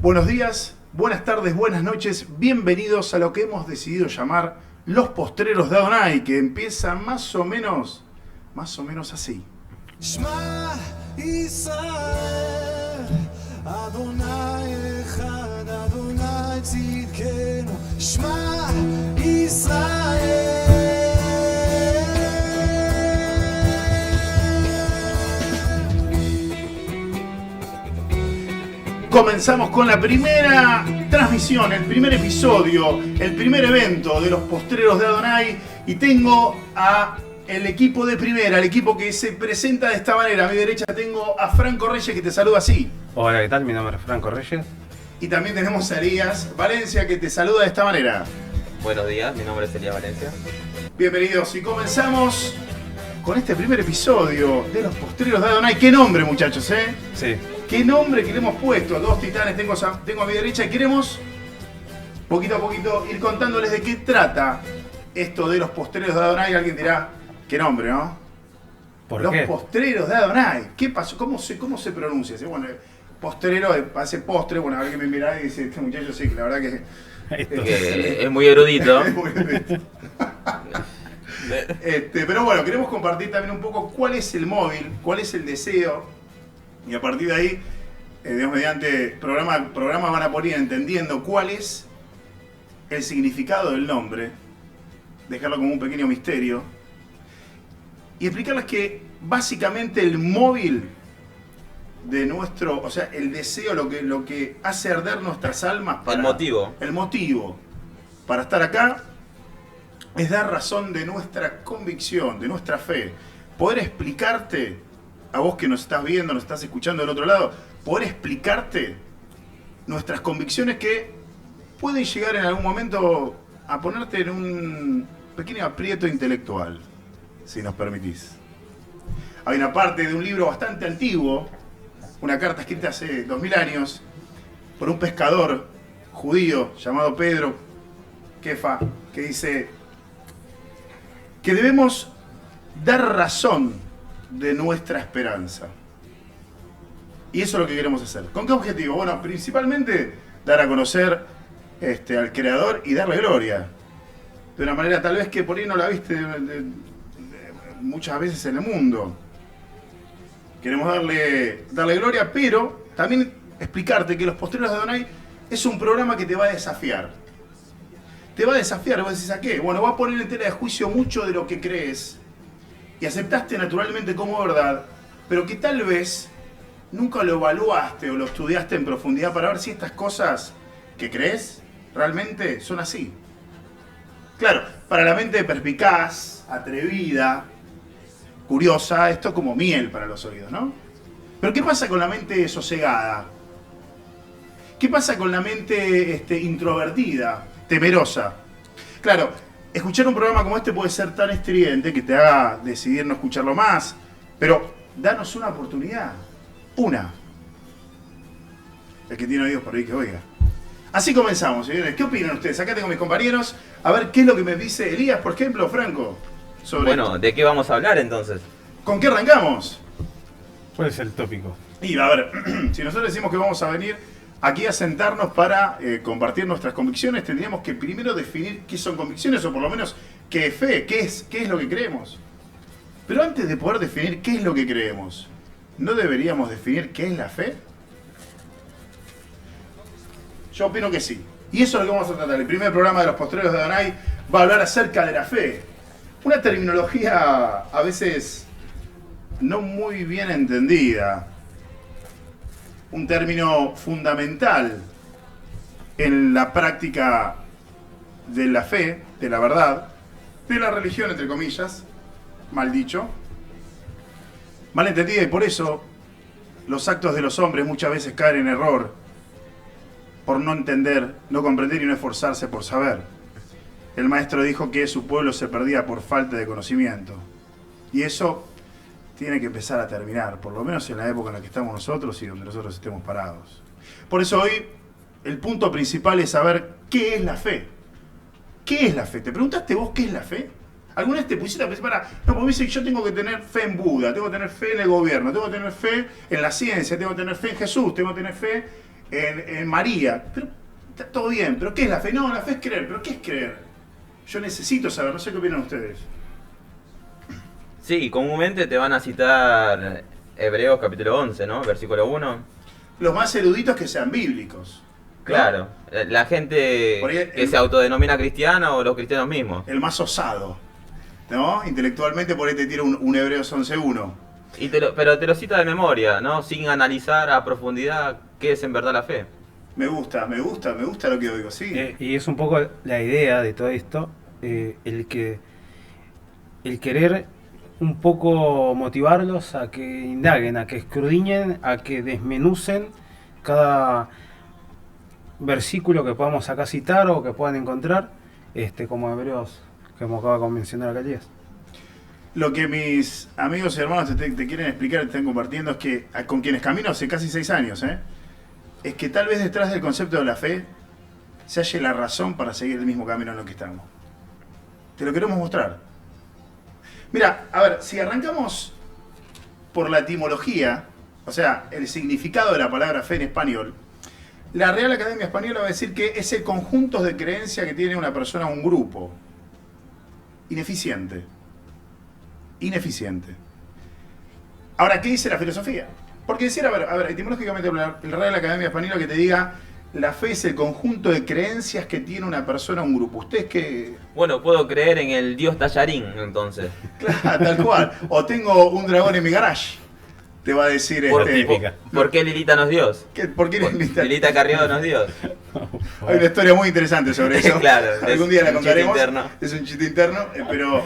Buenos días, buenas tardes, buenas noches, bienvenidos a lo que hemos decidido llamar Los Postreros de Adonai, que empieza más o menos así. Shema Yisrael, Adonai Echad, Adonai Tzidkenu. Shema Yisrael. Comenzamos con la primera transmisión, el primer episodio, el primer evento de Los Postreros de Adonai, y tengo a el equipo de primera, el equipo que se presenta de esta manera. A mi derecha tengo a Franco Reyes, que te saluda así. Hola, ¿qué tal? Mi nombre es Franco Reyes. Y también tenemos a Elías Valencia, que te saluda de esta manera. Buenos días, mi nombre es Elías Valencia. Bienvenidos, y comenzamos con este primer episodio de Los Postreros de Adonai. ¿Qué nombre, muchachos, eh? Sí. ¿Qué nombre que le hemos puesto? Dos titanes tengo a mi derecha, y queremos poquito a poquito ir contándoles de qué trata esto de Los Postreros de Adonai. Alguien dirá, qué nombre, ¿no? ¿Por Los qué? Postreros de Adonai. ¿Qué pasó? ¿Cómo se pronuncia? Bueno, postrero parece postre. Bueno, a ver que me mirá y dice, este muchacho sí, que la verdad que Es muy erudito. es muy bonito. Pero bueno, queremos compartir también un poco cuál es el móvil, cuál es el deseo. Y a partir de ahí, Dios mediante programa van a poner entendiendo cuál es el significado del nombre, dejarlo como un pequeño misterio, y explicarles que básicamente el móvil de nuestro, o sea, el deseo, lo que hace arder nuestras almas, El motivo para estar acá, es dar razón de nuestra convicción, de nuestra fe. Poder explicarte, a vos que nos estás viendo, nos estás escuchando del otro lado, poder explicarte nuestras convicciones que pueden llegar en algún momento a ponerte en un pequeño aprieto intelectual, si nos permitís. Hay una parte de un libro bastante antiguo, una carta escrita hace 2000 años, por un pescador judío llamado Pedro Kefa, que dice que debemos dar razón de nuestra esperanza. Y eso es lo que queremos hacer. ¿Con qué objetivo? Bueno, principalmente dar a conocer al Creador y darle gloria. De una manera tal vez que por ahí no la viste muchas veces en el mundo. Queremos darle gloria, pero también explicarte que Los Postreros de Adonai es un programa que te va a desafiar. Te va a desafiar, vos decís, ¿a qué? Bueno, va a poner en tela de juicio mucho de lo que crees y aceptaste naturalmente como verdad, pero que tal vez nunca lo evaluaste o lo estudiaste en profundidad para ver si estas cosas que crees realmente son así. Claro, para la mente perspicaz, atrevida, curiosa, esto es como miel para los oídos, ¿no? Pero ¿qué pasa con la mente sosegada? ¿Qué pasa con la mente introvertida, temerosa? Claro, escuchar un programa como este puede ser tan estridente que te haga decidir no escucharlo más, pero danos una oportunidad. Una. El que tiene oídos por ahí que oiga. Así comenzamos, señores. ¿Qué opinan ustedes? Acá tengo a mis compañeros. A ver qué es lo que me dice Elías, por ejemplo, Franco. Sobre Bueno, esto. ¿de qué vamos a hablar entonces? ¿Con qué arrancamos? ¿Cuál es el tópico? Y a ver, si nosotros decimos que vamos a venir aquí a sentarnos para compartir nuestras convicciones, tendríamos que primero definir qué son convicciones, o por lo menos qué es fe, qué es lo que creemos. Pero antes de poder definir qué es lo que creemos, ¿no deberíamos definir qué es la fe? Yo opino que sí. Y eso es lo que vamos a tratar. El primer programa de Los Postreros de Adonai va a hablar acerca de la fe. Una terminología a veces no muy bien entendida. Un término fundamental en la práctica de la fe, de la verdad, de la religión, entre comillas, mal dicho, mal entendida, y por eso los actos de los hombres muchas veces caen en error por no entender, no comprender y no esforzarse por saber. El maestro dijo que su pueblo se perdía por falta de conocimiento, y eso tiene que empezar a terminar, por lo menos en la época en la que estamos nosotros y donde nosotros estemos parados. Por eso hoy el punto principal es saber qué es la fe. ¿Qué es la fe? ¿Te preguntaste vos qué es la fe? ¿Alguna vez te pusiste a pensar, no, porque me dice que yo tengo que tener fe en Buda, tengo que tener fe en el gobierno, tengo que tener fe en la ciencia, tengo que tener fe en Jesús, tengo que tener fe en María. Pero está todo bien, pero ¿qué es la fe? No, la fe es creer, pero ¿qué es creer? Yo necesito saber, no sé qué opinan ustedes. Sí, comúnmente te van a citar Hebreos capítulo 11, ¿no? Versículo 1. Los más eruditos que sean bíblicos. ¿no? Claro, la gente Por ahí que se autodenomina cristiana o los cristianos mismos. El más osado, ¿no? Intelectualmente por ahí te tira un Hebreos 11.1. Pero te lo cita de memoria, ¿no? Sin analizar a profundidad qué es en verdad la fe. Me gusta lo que oigo, sí. Y es un poco la idea de todo esto, el querer un poco motivarlos a que indaguen, a que escudriñen, a que desmenucen cada versículo que podamos acá citar o que puedan encontrar, como Hebreos, que me acaba de mencionar acá Elías. Lo que mis amigos y hermanos te quieren explicar, te están compartiendo, es que con quienes camino hace casi 6 años, es que tal vez detrás del concepto de la fe se halle la razón para seguir el mismo camino en lo que estamos. Te lo queremos mostrar. Mira, a ver, si arrancamos por la etimología, o sea, el significado de la palabra fe en español, la Real Academia Española va a decir que es el conjunto de creencias que tiene una persona o un grupo. Ineficiente. Ahora, ¿qué dice la filosofía? Porque decir, a ver, etimológicamente la Real Academia Española que te diga la fe es el conjunto de creencias que tiene una persona o un grupo. ¿Ustedes qué? Bueno, puedo creer en el dios Tallarín, entonces. Claro, tal cual. O tengo un dragón en mi garage. Te va a decir ¿Por qué Lilita no es dios? ¿Por qué Lilita? Lilita Carrió no es dios. Hay una historia muy interesante sobre eso. Claro, Algún día la un contaremos. chiste interno. Es un chiste interno, pero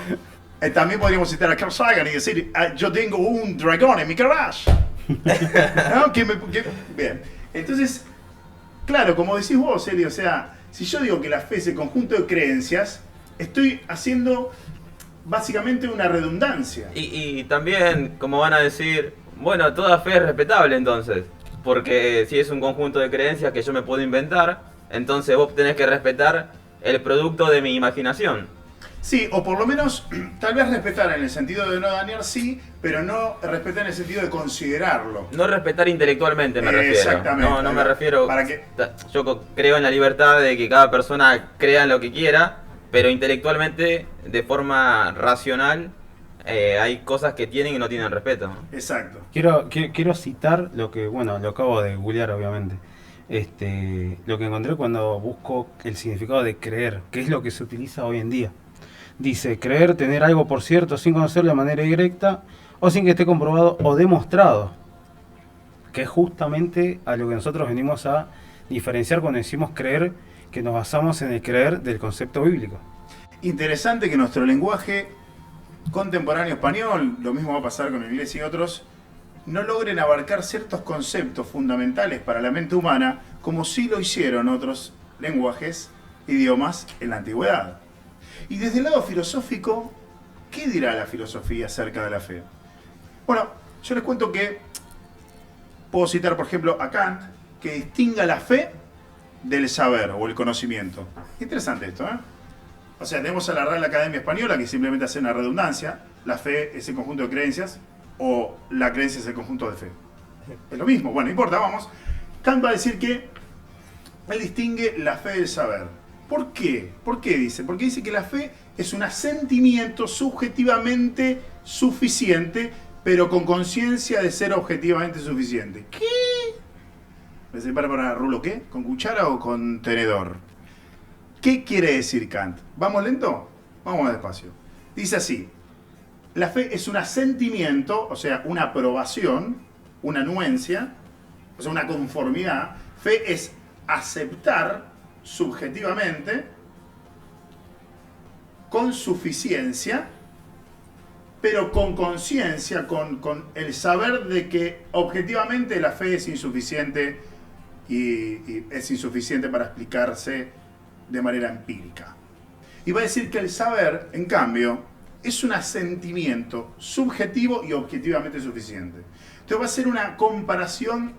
también podríamos citar a Carl Sagan y decir, yo tengo un dragón en mi garage. ¿No? Bien. Entonces, claro, como decís vos, Eli, o sea, si yo digo que la fe es el conjunto de creencias, estoy haciendo básicamente una redundancia. Y también, como van a decir, bueno, toda fe es respetable entonces. Porque si es un conjunto de creencias que yo me puedo inventar, entonces vos tenés que respetar el producto de mi imaginación. Sí, o por lo menos, tal vez respetar en el sentido de no dañar, sí, pero no respetar en el sentido de considerarlo. No respetar intelectualmente me refiero. Exactamente. No me refiero... ¿Para qué? Yo creo en la libertad de que cada persona crea en lo que quiera, pero intelectualmente, de forma racional, hay cosas que tienen y no tienen respeto. Exacto. Quiero citar lo que, bueno, lo acabo de googlear obviamente. Lo que encontré cuando busco el significado de creer, que es lo que se utiliza hoy en día. Dice, creer, tener algo por cierto sin conocerlo de manera directa o sin que esté comprobado o demostrado. Que es justamente a lo que nosotros venimos a diferenciar cuando decimos creer, que nos basamos en el creer del concepto bíblico. Interesante que nuestro lenguaje contemporáneo español, lo mismo va a pasar con el inglés y otros, no logren abarcar ciertos conceptos fundamentales para la mente humana, como sí lo hicieron otros lenguajes, idiomas en la antigüedad. Y desde el lado filosófico, ¿qué dirá la filosofía acerca de la fe? Bueno, yo les cuento que puedo citar, por ejemplo, a Kant, que distinga la fe del saber o el conocimiento. Interesante esto, ¿eh? O sea, tenemos a la Real Academia Española, que simplemente hace una redundancia. La fe es el conjunto de creencias, o la creencia es el conjunto de fe. Es lo mismo, bueno, no importa, vamos. Kant va a decir que él distingue la fe del saber. ¿Por qué? ¿Por qué dice? Porque dice que la fe es un asentimiento subjetivamente suficiente, pero con conciencia de ser objetivamente suficiente. ¿Qué? ¿Me separa para rulo qué? ¿Con cuchara o con tenedor? ¿Qué quiere decir Kant? ¿Vamos lento? Vamos despacio. Dice así: la fe es un asentimiento, o sea, una aprobación, una anuencia, o sea, una conformidad. Fe es aceptar subjetivamente, con suficiencia, pero con conciencia, con el saber de que objetivamente la fe es insuficiente y es insuficiente para explicarse de manera empírica. Y va a decir que el saber, en cambio, es un asentimiento subjetivo y objetivamente suficiente. Entonces va a hacer una comparación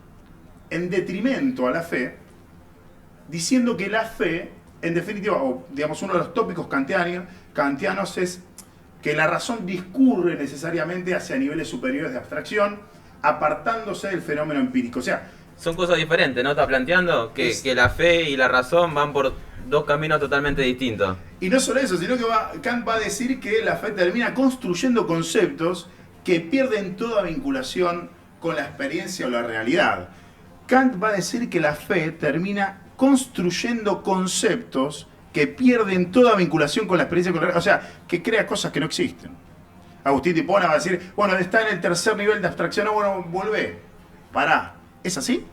en detrimento a la fe, diciendo que la fe, en definitiva, o digamos uno de los tópicos kantianos es que la razón discurre necesariamente hacia niveles superiores de abstracción, apartándose del fenómeno empírico. O sea, son cosas diferentes, ¿no? Está planteando que la fe y la razón van por dos caminos totalmente distintos. Y no solo eso, sino que Kant va a decir que la fe termina construyendo conceptos que pierden toda vinculación con la experiencia o la realidad. Kant va a decir que la fe termina construyendo conceptos que pierden toda vinculación con la experiencia, con la realidad, o sea, que crea cosas que no existen. Agustín de Hipona va a decir, bueno, está en el tercer nivel de abstracción, no, bueno, vuelve, pará, ¿es así?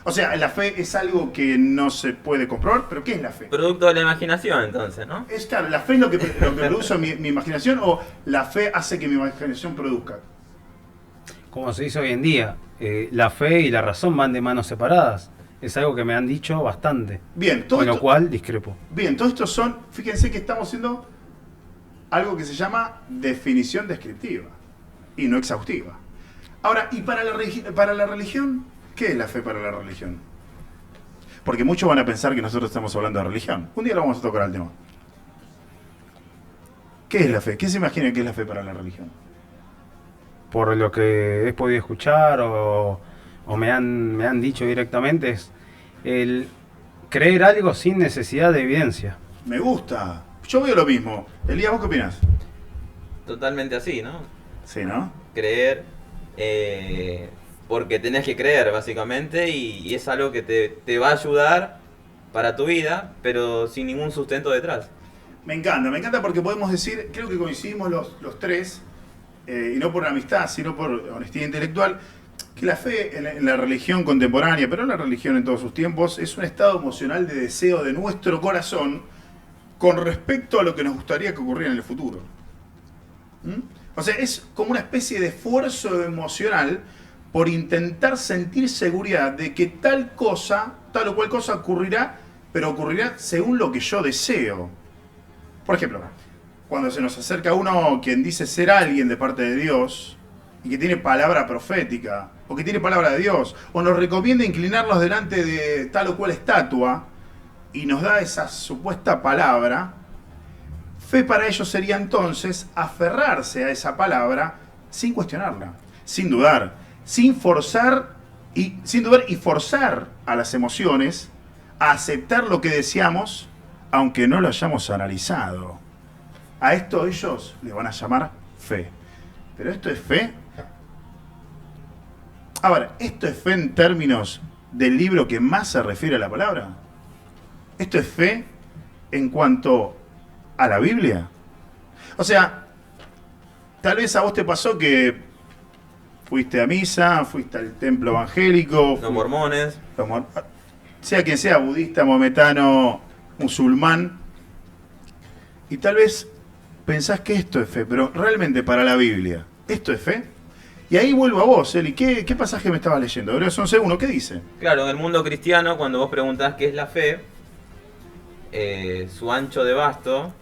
O sea, la fe es algo que no se puede comprobar, pero ¿qué es la fe? Producto de la imaginación, entonces, ¿no? Es claro, ¿la fe es lo que produce mi imaginación o la fe hace que mi imaginación produzca? Como se dice hoy en día, la fe y la razón van de manos separadas. Es algo que me han dicho bastante. Bien, todo con lo esto, cual discrepo. bien, todo esto son, fíjense que estamos haciendo algo que se llama definición descriptiva y no exhaustiva. Ahora, ¿y para la religión? ¿Qué es la fe para la religión? Porque muchos van a pensar que nosotros estamos hablando de religión. Un día lo vamos a tocar al tema. ¿Qué es la fe? ¿Qué se imagina que es la fe para la religión? Por lo que he podido escuchar o me han dicho directamente, es el creer algo sin necesidad de evidencia. Me gusta. Yo veo lo mismo. Elías, ¿vos qué opinás? Totalmente así, ¿no? Sí, ¿no? Creer, porque tenés que creer, básicamente, y es algo que te va a ayudar para tu vida, pero sin ningún sustento detrás. Me encanta porque podemos decir, creo que coincidimos los tres, y no por amistad, sino por honestidad intelectual, que la fe en la religión contemporánea, pero en la religión en todos sus tiempos, es un estado emocional de deseo de nuestro corazón con respecto a lo que nos gustaría que ocurriera en el futuro. ¿Mm? O sea, es como una especie de esfuerzo emocional por intentar sentir seguridad de que tal o cual cosa ocurrirá, pero ocurrirá según lo que yo deseo. Por ejemplo, cuando se nos acerca uno quien dice ser alguien de parte de Dios y que tiene palabra profética, o que tiene palabra de Dios, o nos recomienda inclinarnos delante de tal o cual estatua y nos da esa supuesta palabra, fe para ellos sería entonces aferrarse a esa palabra sin cuestionarla, sin dudar, sin dudar y forzar a las emociones a aceptar lo que deseamos, aunque no lo hayamos analizado. A esto ellos le van a llamar fe. Pero esto es fe. Ahora, ¿esto es fe en términos del libro que más se refiere a la palabra? ¿Esto es fe en cuanto a la Biblia? O sea, tal vez a vos te pasó que fuiste a misa, fuiste al templo evangélico, Los mormones. sea quien sea, budista, maometano, musulmán, y tal vez pensás que esto es fe, pero realmente para la Biblia, ¿esto es fe? Y ahí vuelvo a vos, Eli, ¿qué pasaje me estabas leyendo? Hebreos 11:1, ¿qué dice? Claro, en el mundo cristiano, cuando vos preguntás qué es la fe, su ancho de basto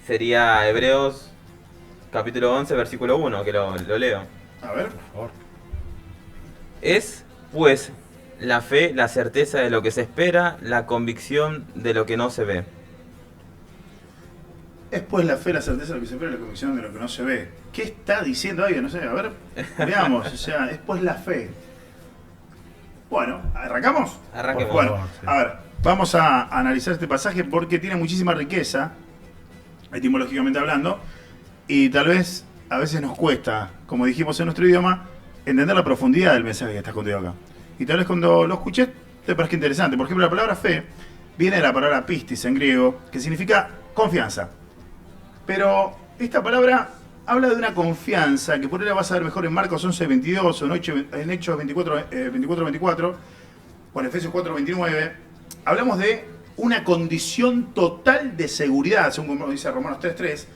sería Hebreos capítulo 11, versículo 1, que lo leo. A ver. Por favor. Es, pues, la fe, la certeza de lo que se espera, la convicción de lo que no se ve. Es pues la fe, la certeza de lo que se espera y la convicción de lo que no se ve. ¿Qué está diciendo alguien? No sé, a ver, veamos. O sea, es pues la fe. Bueno, ¿arrancamos? Arranquemos. Bueno, Por favor, sí. a ver, vamos a analizar este pasaje porque tiene muchísima riqueza, etimológicamente hablando, y tal vez a veces nos cuesta, como dijimos en nuestro idioma, entender la profundidad del mensaje que está escondido acá. Y tal vez cuando lo escuché te parezca interesante. Por ejemplo, la palabra fe viene de la palabra pistis en griego, que significa confianza. Pero esta palabra habla de una confianza que por ahí la vas a ver mejor en Marcos 11:22 o en Hechos 24:24 o en Efesios 4:29. Hablamos de una condición total de seguridad, según como dice Romanos 3:3,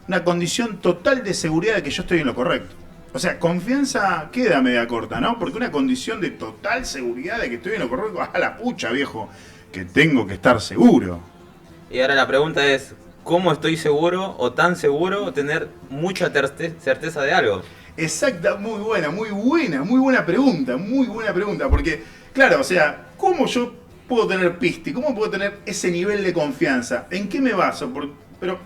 una condición total de seguridad de que yo estoy en lo correcto. O sea, confianza queda media corta, ¿no? Porque una condición de total seguridad de que estoy en lo correcto, a la pucha, viejo, que tengo que estar seguro. Y ahora la pregunta es, ¿cómo estoy seguro o tan seguro o tener mucha certeza de algo? Exacta, muy buena pregunta, porque, claro, o sea, ¿cómo yo puedo tener piste? ¿Cómo puedo tener ese nivel de confianza? ¿En qué me baso? Pero,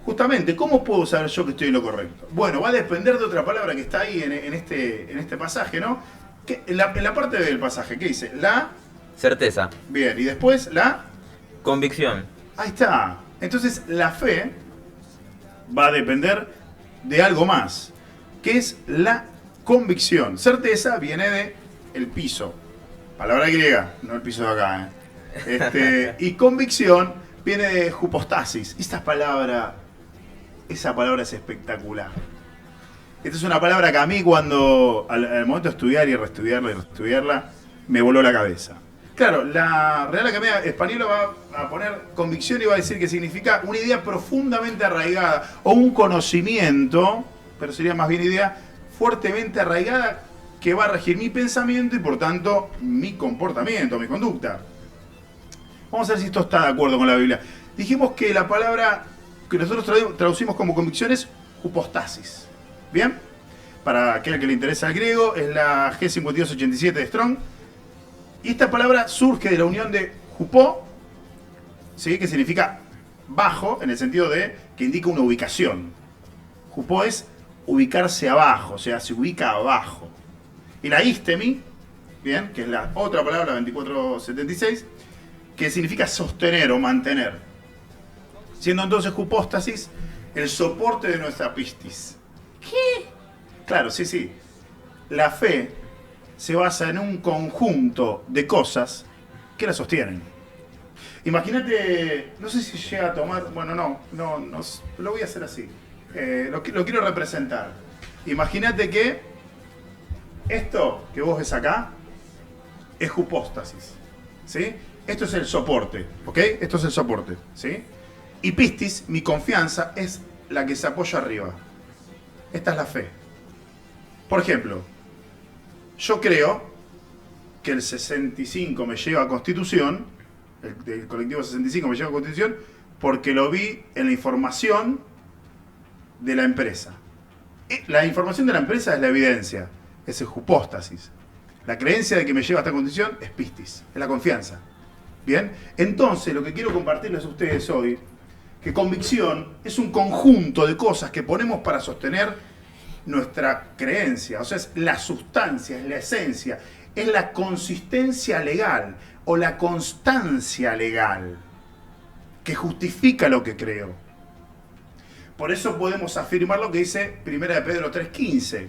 justamente, ¿cómo puedo saber yo que estoy en lo correcto? Bueno, va a depender de otra palabra que está ahí en este pasaje, ¿no? En la parte del pasaje, ¿qué dice? La, Certeza. bien, y después la, Convicción. ahí está. Entonces la fe va a depender de algo más, que es la convicción. Certeza viene de el piso, palabra griega, no el piso de acá. Y convicción viene de hypostasis. Esa palabra es espectacular. Esta es una palabra que a mí cuando, al momento de estudiar y reestudiarla, me voló la cabeza. Claro, la Real Academia Española va a poner convicción y va a decir que significa una idea profundamente arraigada o un conocimiento, pero sería más bien idea fuertemente arraigada que va a regir mi pensamiento y por tanto mi comportamiento, mi conducta. Vamos a ver si esto está de acuerdo con la Biblia. Dijimos que la palabra que nosotros traducimos como convicción es hypostasis. ¿Bien? Para aquel que le interesa el griego, es la G5287 de Strong. Y esta palabra surge de la unión de hupo, ¿sí? Que significa bajo, en el sentido de que indica una ubicación. Hupo es ubicarse abajo, o sea, se ubica abajo. Y la istemi, ¿bien? Que es la otra palabra, 2476, que significa sostener o mantener. Siendo entonces hypostasis el soporte de nuestra pistis. ¿Qué? Claro, sí. La fe se basa en un conjunto de cosas que la sostienen. Imagínate, no sé si llega a tomar, bueno, no, lo voy a hacer así. Lo quiero representar. Imagínate que esto que vos ves acá es hypostasis, ¿sí? Esto es el soporte, ¿ok? Esto es el soporte, ¿sí? Y pistis, mi confianza, es la que se apoya arriba. Esta es la fe. Por ejemplo, yo creo que el 65 me lleva a Constitución, el colectivo 65 me lleva a Constitución, porque lo vi en la información de la empresa. La información de la empresa es la evidencia, es el hypostasis. La creencia de que me lleva a esta condición es pistis, es la confianza. Bien, entonces lo que quiero compartirles a ustedes hoy, que convicción es un conjunto de cosas que ponemos para sostener nuestra creencia, o sea, es la sustancia, es la esencia, es la consistencia legal o la constancia legal que justifica lo que creo. Por eso podemos afirmar lo que dice 1 de Pedro 3.15.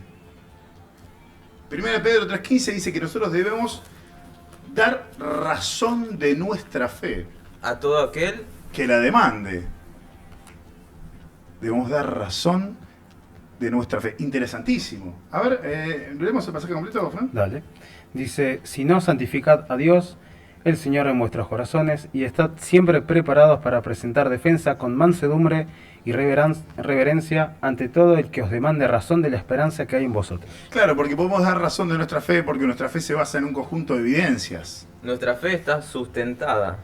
1 de Pedro 3.15 dice que nosotros debemos dar razón de nuestra fe A todo aquel que la demande. Debemos dar razón de nuestra fe. Interesantísimo. A ver, ¿leemos el pasaje completo, Fran? Dale. Dice, si no, santificad a Dios, el Señor en vuestros corazones, y estad siempre preparados para presentar defensa con mansedumbre y reverencia ante todo el que os demande razón de la esperanza que hay en vosotros. Claro, porque podemos dar razón de nuestra fe porque nuestra fe se basa en un conjunto de evidencias. nuestra fe está sustentada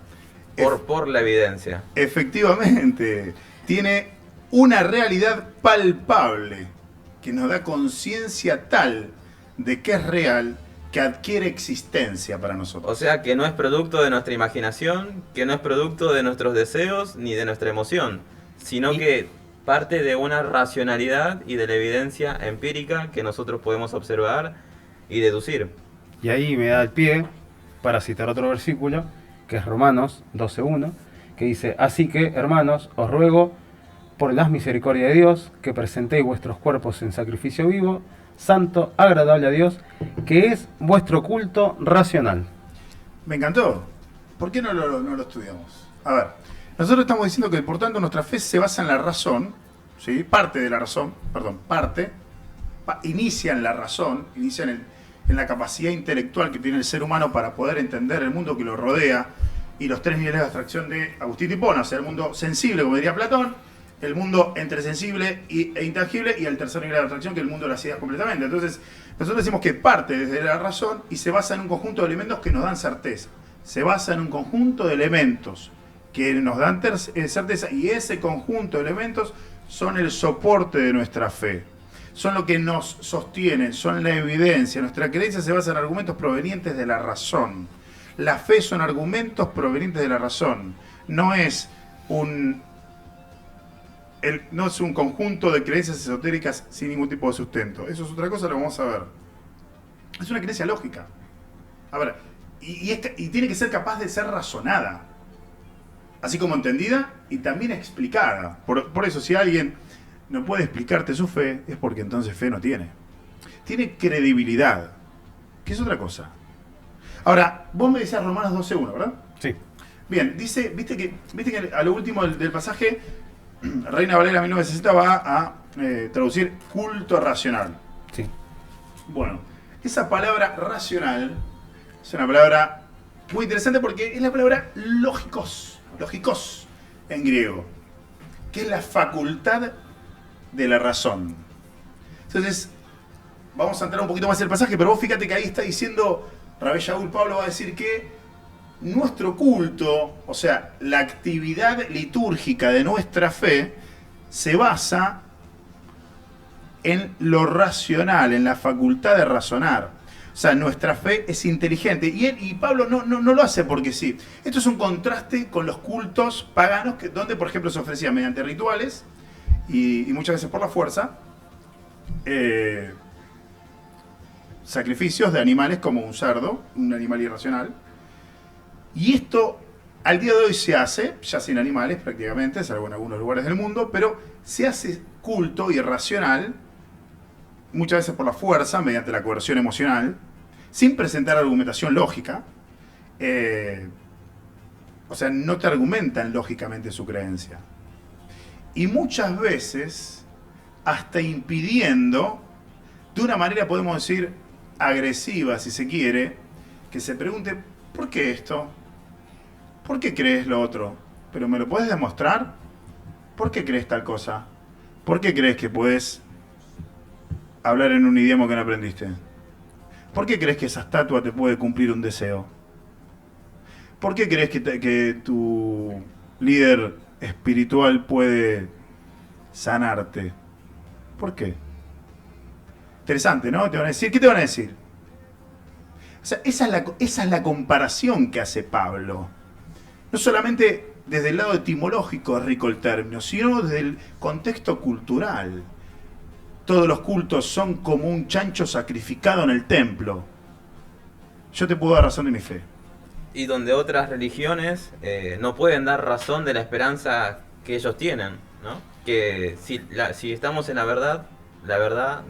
por la evidencia. Efectivamente, tiene una realidad palpable que nos da conciencia tal de que es real que adquiere existencia para nosotros. O sea que no es producto de nuestra imaginación, que no es producto de nuestros deseos ni de nuestra emoción, sino que parte de una racionalidad y de la evidencia empírica que nosotros podemos observar y deducir. Y ahí me da el pie para citar otro versículo, que es Romanos 12:1, que dice, así que, hermanos, os ruego por las misericordias de Dios, que presentéis vuestros cuerpos en sacrificio vivo, santo, agradable a Dios, que es vuestro culto racional. Me encantó. ¿Por qué no lo estudiamos? A ver, nosotros estamos diciendo que por tanto nuestra fe se basa en la razón, ¿sí? Parte de la razón, inicia en la razón, inicia en la capacidad intelectual que tiene el ser humano para poder entender el mundo que lo rodea y los tres niveles de abstracción de Agustín Hipona, o sea, el mundo sensible, como diría Platón, el mundo entre sensible e intangible, y el tercer nivel de abstracción, que es el mundo de las ideas completamente. Entonces, nosotros decimos que parte desde la razón y se basa en un conjunto de elementos que nos dan certeza. Se basa en un conjunto de elementos que nos dan certeza, y ese conjunto de elementos son el soporte de nuestra fe. Son lo que nos sostiene, son la evidencia. Nuestra creencia se basa en argumentos provenientes de la razón. La fe son argumentos provenientes de la razón. No es un conjunto de creencias esotéricas sin ningún tipo de sustento. Eso es otra cosa, lo vamos a ver. Es una creencia lógica. A ver, y tiene que ser capaz de ser razonada. Así como entendida y también explicada. Por eso, si alguien no puede explicarte su fe, es porque entonces fe no tiene. Tiene credibilidad, que es otra cosa. Ahora, vos me decías Romanos 12:1, ¿verdad? Sí. Bien, dice, viste que a lo último del pasaje, Reina Valera 1960 va a traducir culto racional. Sí. Bueno, esa palabra racional es una palabra muy interesante porque es la palabra lógicos en griego, que es la facultad de la razón. Entonces, vamos a entrar un poquito más en el pasaje, pero vos fíjate que ahí está diciendo Rabbi Shaul, Pablo va a decir que nuestro culto, o sea, la actividad litúrgica de nuestra fe, se basa en lo racional, en la facultad de razonar. O sea, nuestra fe es inteligente. Y Pablo no lo hace porque sí. Esto es un contraste con los cultos paganos, donde, por ejemplo, se ofrecía mediante rituales y muchas veces por la fuerza, sacrificios de animales como un cerdo, un animal irracional. Y esto al día de hoy se hace, ya sin animales prácticamente, salvo en algunos lugares del mundo, pero se hace culto irracional, muchas veces por la fuerza, mediante la coerción emocional, sin presentar argumentación lógica. O sea, no te argumentan lógicamente su creencia. Y muchas veces, hasta impidiendo, de una manera podemos decir agresiva, si se quiere, que se pregunte, ¿por qué esto? ¿Por qué crees lo otro? ¿Pero me lo puedes demostrar? ¿Por qué crees tal cosa? ¿Por qué crees que puedes hablar en un idioma que no aprendiste? ¿Por qué crees que esa estatua te puede cumplir un deseo? ¿Por qué crees que tu líder espiritual puede sanarte? ¿Por qué? Interesante, ¿no? Te van a decir, ¿qué te van a decir? O sea, esa es la comparación que hace Pablo. No solamente desde el lado etimológico es rico el término, sino desde el contexto cultural. Todos los cultos son como un chancho sacrificado en el templo. Yo te puedo dar razón de mi fe. Y donde otras religiones no pueden dar razón de la esperanza que ellos tienen, ¿no? Que si estamos en la verdad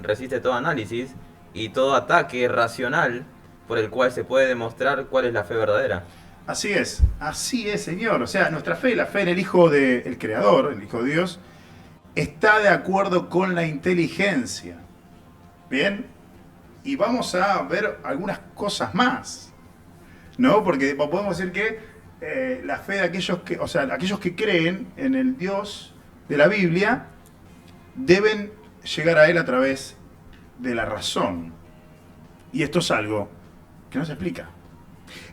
resiste todo análisis y todo ataque racional por el cual se puede demostrar cuál es la fe verdadera. Así es, Señor. O sea, nuestra fe, la fe en el Hijo del Creador, el Hijo de Dios, está de acuerdo con la inteligencia. Bien, y vamos a ver algunas cosas más, ¿no? Porque podemos decir que la fe de aquellos que creen en el Dios de la Biblia deben llegar a Él a través de la razón. Y esto es algo que no se explica.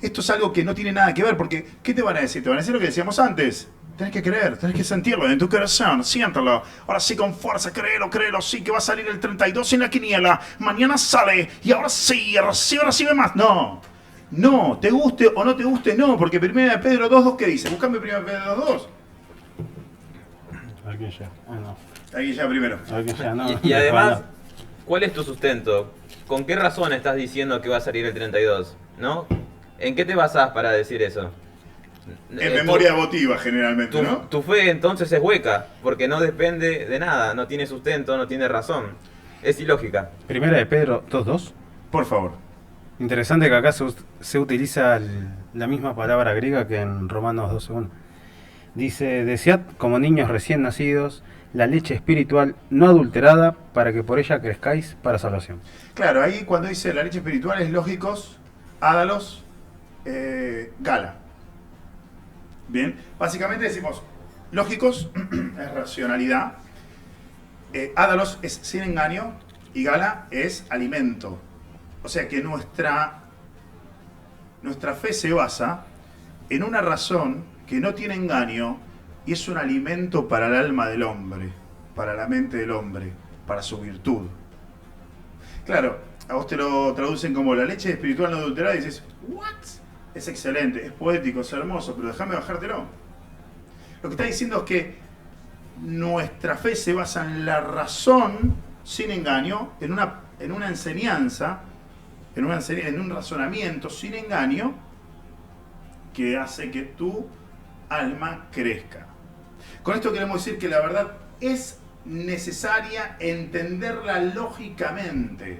Esto es algo que no tiene nada que ver, porque ¿qué te van a decir? Te van a decir lo que decíamos antes. Tenés que creer, tenés que sentirlo en tu corazón, siéntalo. Ahora sí con fuerza, créelo, sí que va a salir el 32 en la quiniela. Mañana sale y ahora sí, recibe más. No, te guste o no te guste, no, porque 1 Pedro 2:2, ¿qué dice? Buscame 1 Pedro 2:2. Aquí ya. No. Ahí ya primero. Aquí ya, no. Y además, ¿cuál es tu sustento? ¿Con qué razón estás diciendo que va a salir el 32? ¿No? ¿En qué te basás para decir eso? En memoria votiva generalmente, ¿no? Tu fe entonces es hueca, porque no depende de nada, no tiene sustento, no tiene razón. Es ilógica. Primera de Pedro 2:2. Por favor. Interesante que acá se utiliza la misma palabra griega que en Romanos 12:1. Dice, desead como niños recién nacidos la leche espiritual no adulterada para que por ella crezcáis para salvación. Claro, ahí cuando dice la leche espiritual es lógicos, ádalos, gala. Bien, básicamente decimos, lógicos es racionalidad, ádalos es sin engaño y gala es alimento. O sea que nuestra fe se basa en una razón que no tiene engaño y es un alimento para el alma del hombre, para la mente del hombre, para su virtud. Claro, a vos te lo traducen como la leche espiritual no adulterada y dices, ¿what? Es excelente, es poético, es hermoso, pero déjame bajártelo. Lo que está diciendo es que nuestra fe se basa en la razón, sin engaño, en una enseñanza en un razonamiento sin engaño que hace que tu alma crezca. Con esto queremos decir que la verdad es necesaria entenderla lógicamente,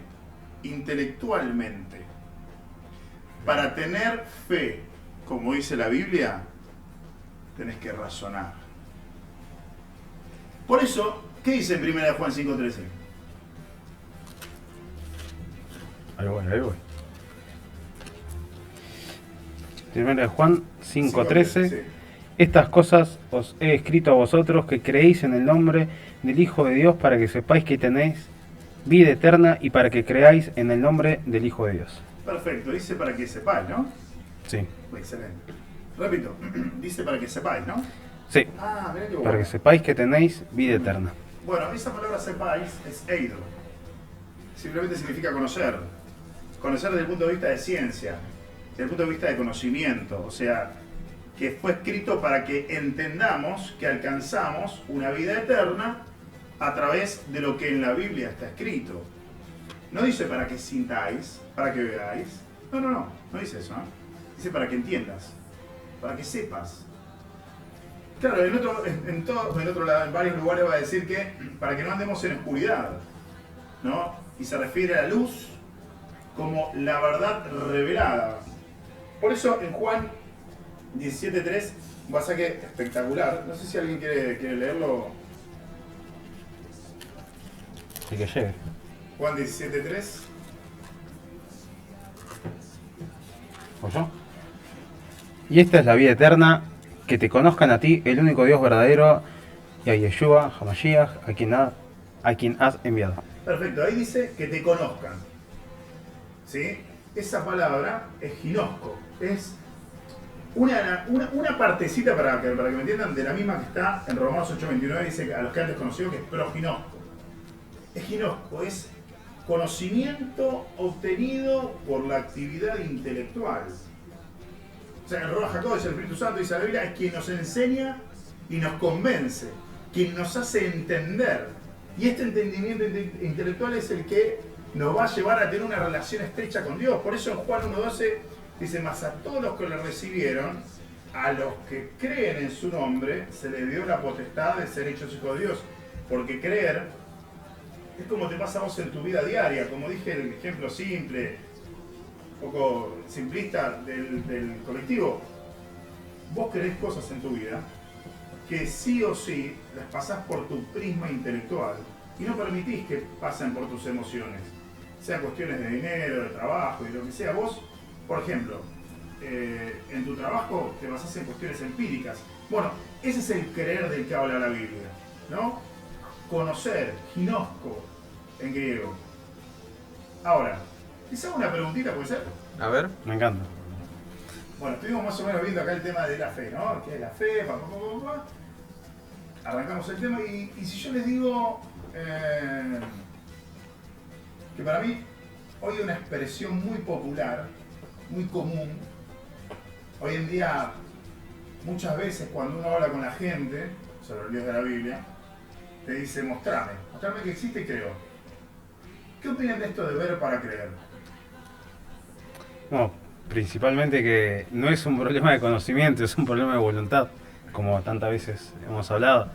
intelectualmente. Para tener fe, como dice la Biblia, tenés que razonar. Por eso, ¿qué dice en 1 Juan 5:13? Ahí voy, ahí voy. Primera de Juan 5:13. Sí. Estas cosas os he escrito a vosotros que creéis en el nombre del Hijo de Dios para que sepáis que tenéis vida eterna y para que creáis en el nombre del Hijo de Dios. Perfecto, dice para que sepáis, ¿no? Sí. Excelente. Repito, dice para que sepáis, ¿no? Sí. Ah, mirá qué bueno. Para que sepáis que tenéis vida eterna. Bueno, esa palabra sepáis es eido. Simplemente significa conocer. Conocer desde el punto de vista de ciencia, desde el punto de vista de conocimiento. O sea, que fue escrito para que entendamos que alcanzamos una vida eterna a través de lo que en la Biblia está escrito. No dice para que sintáis, para que veáis. No dice eso, ¿no? Dice para que entiendas, para que sepas. Claro, en varios lugares va a decir que para que no andemos en oscuridad, ¿no? Y se refiere a la luz como la verdad revelada. Por eso en Juan 17:3, un pasaje espectacular. No sé si alguien quiere leerlo. Y que llegue. Juan 17:3. ¿O yo? Y esta es la vida eterna, que te conozcan a ti, el único Dios verdadero, y a Yeshua, Hamashiach, a quien has enviado. Perfecto, ahí dice que te conozcan. ¿Sí? Esa palabra es ginosco. Es una partecita, para que me entiendan, de la misma que está en Romanos 8:29, dice a los que han desconocido que es proginosco. Es ginosco, es conocimiento obtenido por la actividad intelectual. O sea, el Ruach Jacob es el Espíritu Santo, dice la Biblia, es quien nos enseña y nos convence, quien nos hace entender. Y este entendimiento intelectual es el que nos va a llevar a tener una relación estrecha con Dios. Por eso en Juan 1:12 dice, mas a todos los que le recibieron, a los que creen en su nombre, se les dio la potestad de ser hechos hijos de Dios. Porque creer es como te pasa a vos en tu vida diaria. Como dije, el ejemplo simple, un poco simplista del colectivo. Vos querés cosas en tu vida que sí o sí las pasás por tu prisma intelectual y no permitís que pasen por tus emociones. Sean cuestiones de dinero, de trabajo y lo que sea. Vos, por ejemplo, en tu trabajo te basás en cuestiones empíricas. Bueno, ese es el creer del que habla la Biblia, ¿no? Conocer, ginosco, en griego. Ahora, ¿les hago una preguntita, puede ser? A ver. Me encanta. Bueno, estuvimos más o menos viendo acá el tema de la fe, ¿no? ¿Qué es la fe? Arrancamos el tema y si yo les digo que para mí hoy hay una expresión muy popular, muy común. Hoy en día, muchas veces cuando uno habla con la gente sobre el Dios de la Biblia, te dice, mostrame que existe y creo. ¿Qué opinan de esto de ver para creer? No, principalmente que no es un problema de conocimiento, es un problema de voluntad, como tantas veces hemos hablado.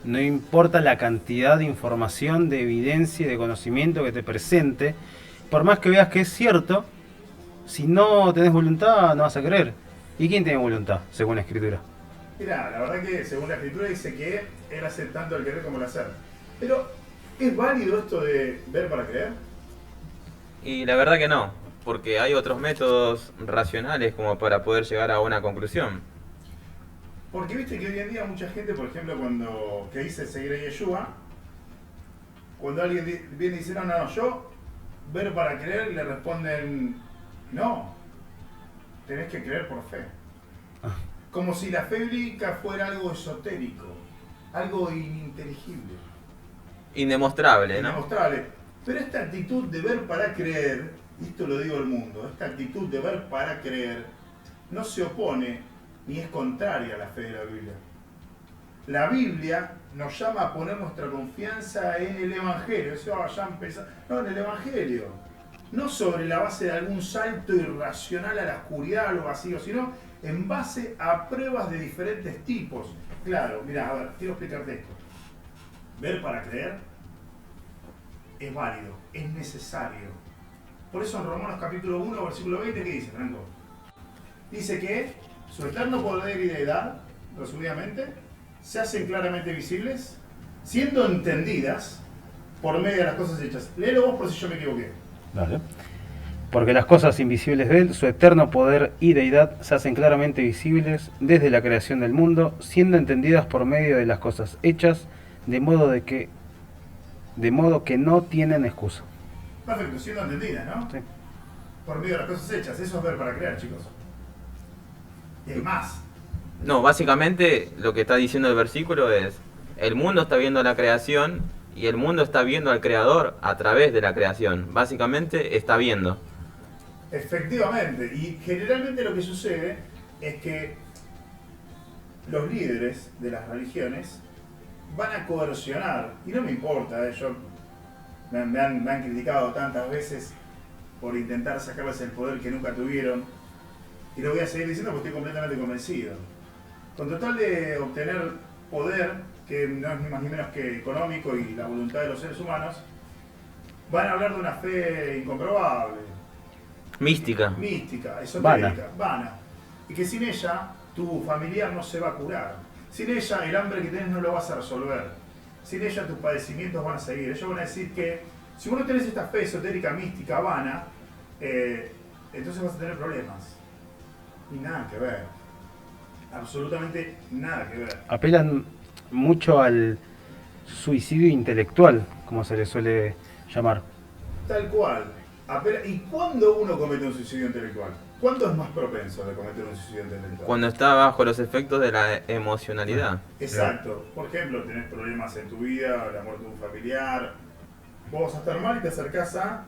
No importa la cantidad de información, de evidencia y de conocimiento que te presente, por más que veas que es cierto, si no tenés voluntad no vas a creer. ¿Y quién tiene voluntad, según la Escritura? Mirá, la verdad que según la Escritura dice que él hace tanto el querer como el hacer. Pero, ¿es válido esto de ver para creer? Y la verdad que no, porque hay otros métodos racionales como para poder llegar a una conclusión. Porque viste que hoy en día mucha gente, por ejemplo, que dice seguir a Yeshua, cuando alguien viene y dice, no, yo ver para creer, le responden, no, tenés que creer por fe. Como si la fe bíblica fuera algo esotérico, algo ininteligible. Indemostrable, ¿no? Indemostrable. Pero esta actitud de ver para creer, y esto lo digo al mundo, esta actitud de ver para creer no se opone ni es contraria a la fe de la Biblia. La Biblia nos llama a poner nuestra confianza en el Evangelio. Eso ya empezó. No, en el Evangelio. no sobre la base de algún salto irracional a la oscuridad, a lo vacío, sino en base a pruebas de diferentes tipos. Claro, mira, a ver, quiero explicarte esto. Ver para creer es válido, es necesario. Por eso en Romanos capítulo 1, versículo 20, ¿qué dice, Franco? Dice que su eterno poder y deidad, resumidamente, se hacen claramente visibles, siendo entendidas por medio de las cosas hechas. Léelo vos por si yo me equivoqué. Dale. Porque las cosas invisibles de Él, su eterno poder y deidad, se hacen claramente visibles desde la creación del mundo, siendo entendidas por medio de las cosas hechas, de modo que no tienen excusa. Perfecto, siendo entendidas, ¿no? Sí. Por medio de las cosas hechas. Eso es ver para creer, chicos. Y es más. No, básicamente lo que está diciendo el versículo es, el mundo está viendo la creación y el mundo está viendo al creador a través de la creación. Básicamente está viendo. Efectivamente. Y generalmente lo que sucede es que los líderes de las religiones van a coercionar, y no me importa, me han criticado tantas veces por intentar sacarles el poder que nunca tuvieron, y lo voy a seguir diciendo porque estoy completamente convencido. Con total de obtener poder, que no es ni más ni menos que económico y la voluntad de los seres humanos, van a hablar de una fe incomprobable, Mística. mística, esotérica, vana, y que sin ella tu familiar no se va a curar, sin ella el hambre que tenés no lo vas a resolver, sin ella tus padecimientos van a seguir. Ellos van a decir que si vos no tenés esta fe esotérica, mística, vana, entonces vas a tener problemas. Y nada que ver, absolutamente nada que ver. Apelan mucho al suicidio intelectual, como se le suele llamar. Tal cual. ¿Y cuándo uno comete un suicidio intelectual? ¿Cuándo es más propenso de cometer un suicidio intelectual? Cuando está bajo los efectos de la emocionalidad. Exacto. Por ejemplo, tenés problemas en tu vida, la muerte de un familiar. Vos vas a estar mal y te acercás a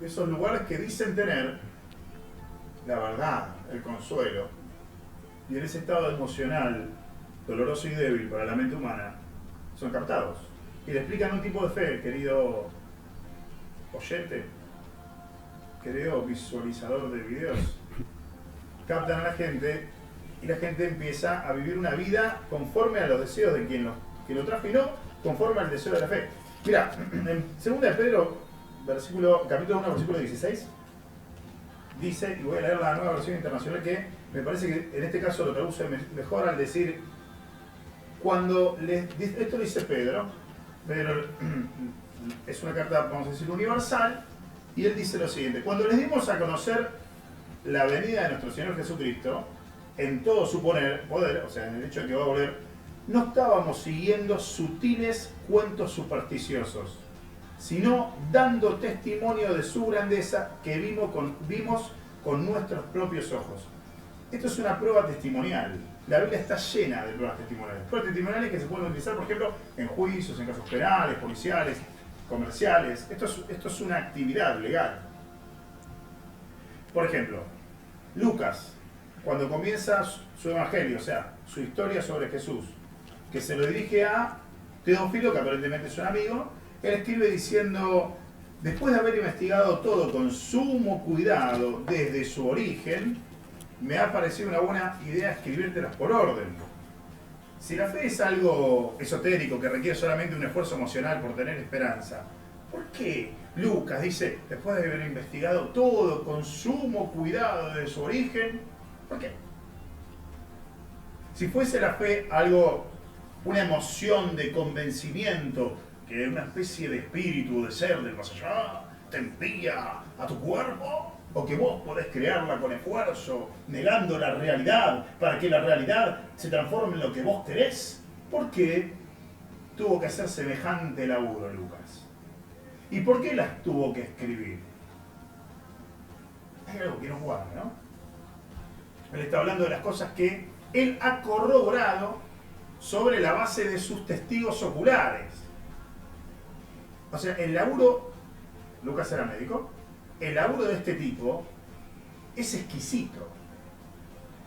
esos lugares que dicen tener la verdad, el consuelo. Y en ese estado emocional, doloroso y débil para la mente humana, son captados. Y le explican un tipo de fe, querido oyente, querido visualizador de videos. Captan a la gente y la gente empieza a vivir una vida conforme a los deseos de quien lo trajo y no conforme al deseo de la fe. Mira, en 2 de Pedro, capítulo 1, versículo 16, dice, y voy a leer la nueva versión internacional que me parece que en este caso lo traduce mejor al decir, esto lo dice Pedro es una carta, vamos a decir, universal, y él dice lo siguiente: cuando les dimos a conocer la venida de nuestro Señor Jesucristo, en todo su poder, o sea, en el hecho de que va a volver, no estábamos siguiendo sutiles cuentos supersticiosos, sino dando testimonio de su grandeza que vimos con nuestros propios ojos. Esto es una prueba testimonial. La Biblia está llena de pruebas testimoniales. Pruebas testimoniales que se pueden utilizar, por ejemplo, en juicios, en casos penales, policiales, comerciales. Esto es una actividad legal. Por ejemplo, Lucas, cuando comienza su evangelio, o sea, su historia sobre Jesús, que se lo dirige a Teófilo, que aparentemente es un amigo, él escribe diciendo: después de haber investigado todo con sumo cuidado desde su origen, me ha parecido una buena idea escribírtelas por orden. Si la fe es algo esotérico que requiere solamente un esfuerzo emocional por tener esperanza, ¿por qué Lucas dice, después de haber investigado todo con sumo cuidado desde su origen? ¿Por qué? Si fuese la fe algo, una emoción de convencimiento, que una especie de espíritu, de ser del más allá, te envía a tu cuerpo, o que vos podés crearla con esfuerzo, negando la realidad, para que la realidad se transforme en lo que vos querés, ¿por qué tuvo que hacer semejante laburo Lucas? ¿Y por qué las tuvo que escribir? Hay algo que nos guarda, ¿no? Él está hablando de las cosas que él ha corroborado sobre la base de sus testigos oculares. O sea, el laburo, Lucas era médico, el laburo de este tipo es exquisito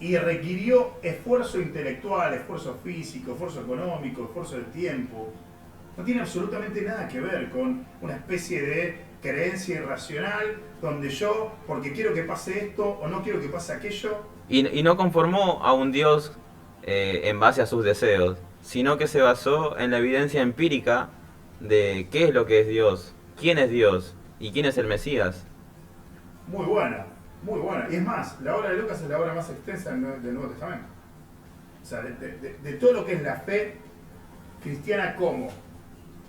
y requirió esfuerzo intelectual, esfuerzo físico, esfuerzo económico, esfuerzo de tiempo. No tiene absolutamente nada que ver con una especie de creencia irracional, donde yo, porque quiero que pase esto o no quiero que pase aquello. Y no conformó a un Dios en base a sus deseos, sino que se basó en la evidencia empírica de qué es lo que es Dios, quién es Dios y quién es el Mesías. Muy buena, muy buena. Y es más, la obra de Lucas es la obra más extensa del Nuevo Testamento. O sea, de todo lo que es la fe cristiana como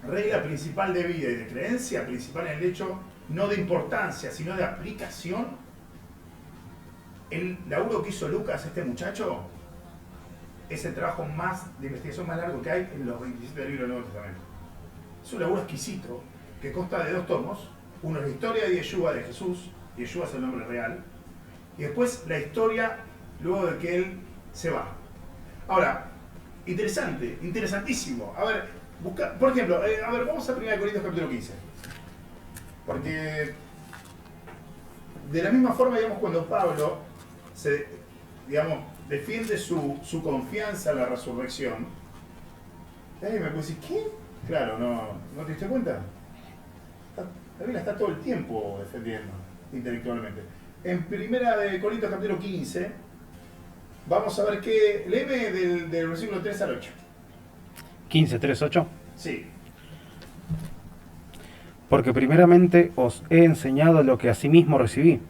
regla principal de vida y de creencia principal en el hecho, no de importancia, sino de aplicación, el laburo que hizo Lucas, este muchacho, es el trabajo de investigación más largo que hay en los 27 libros del Nuevo Testamento. Es un laburo exquisito que consta de 2 tomos. Uno es la historia de Yeshua, de Jesús. Yeshua es el nombre real. Y después la historia luego de que él se va. Ahora, interesante, interesantísimo. A ver, por ejemplo, vamos a 1 Corintios capítulo 15. Porque de la misma forma, digamos, cuando Pablo defiende su confianza en la resurrección, me puede decir, ¿qué? Claro, ¿no te diste cuenta? La Biblia está todo el tiempo defendiendo intelectualmente. En 1 Corintios capítulo 15, vamos a ver que léeme del versículo 3 al 8. 15, 3, 8. Sí. Porque primeramente os he enseñado lo que asimismo recibí,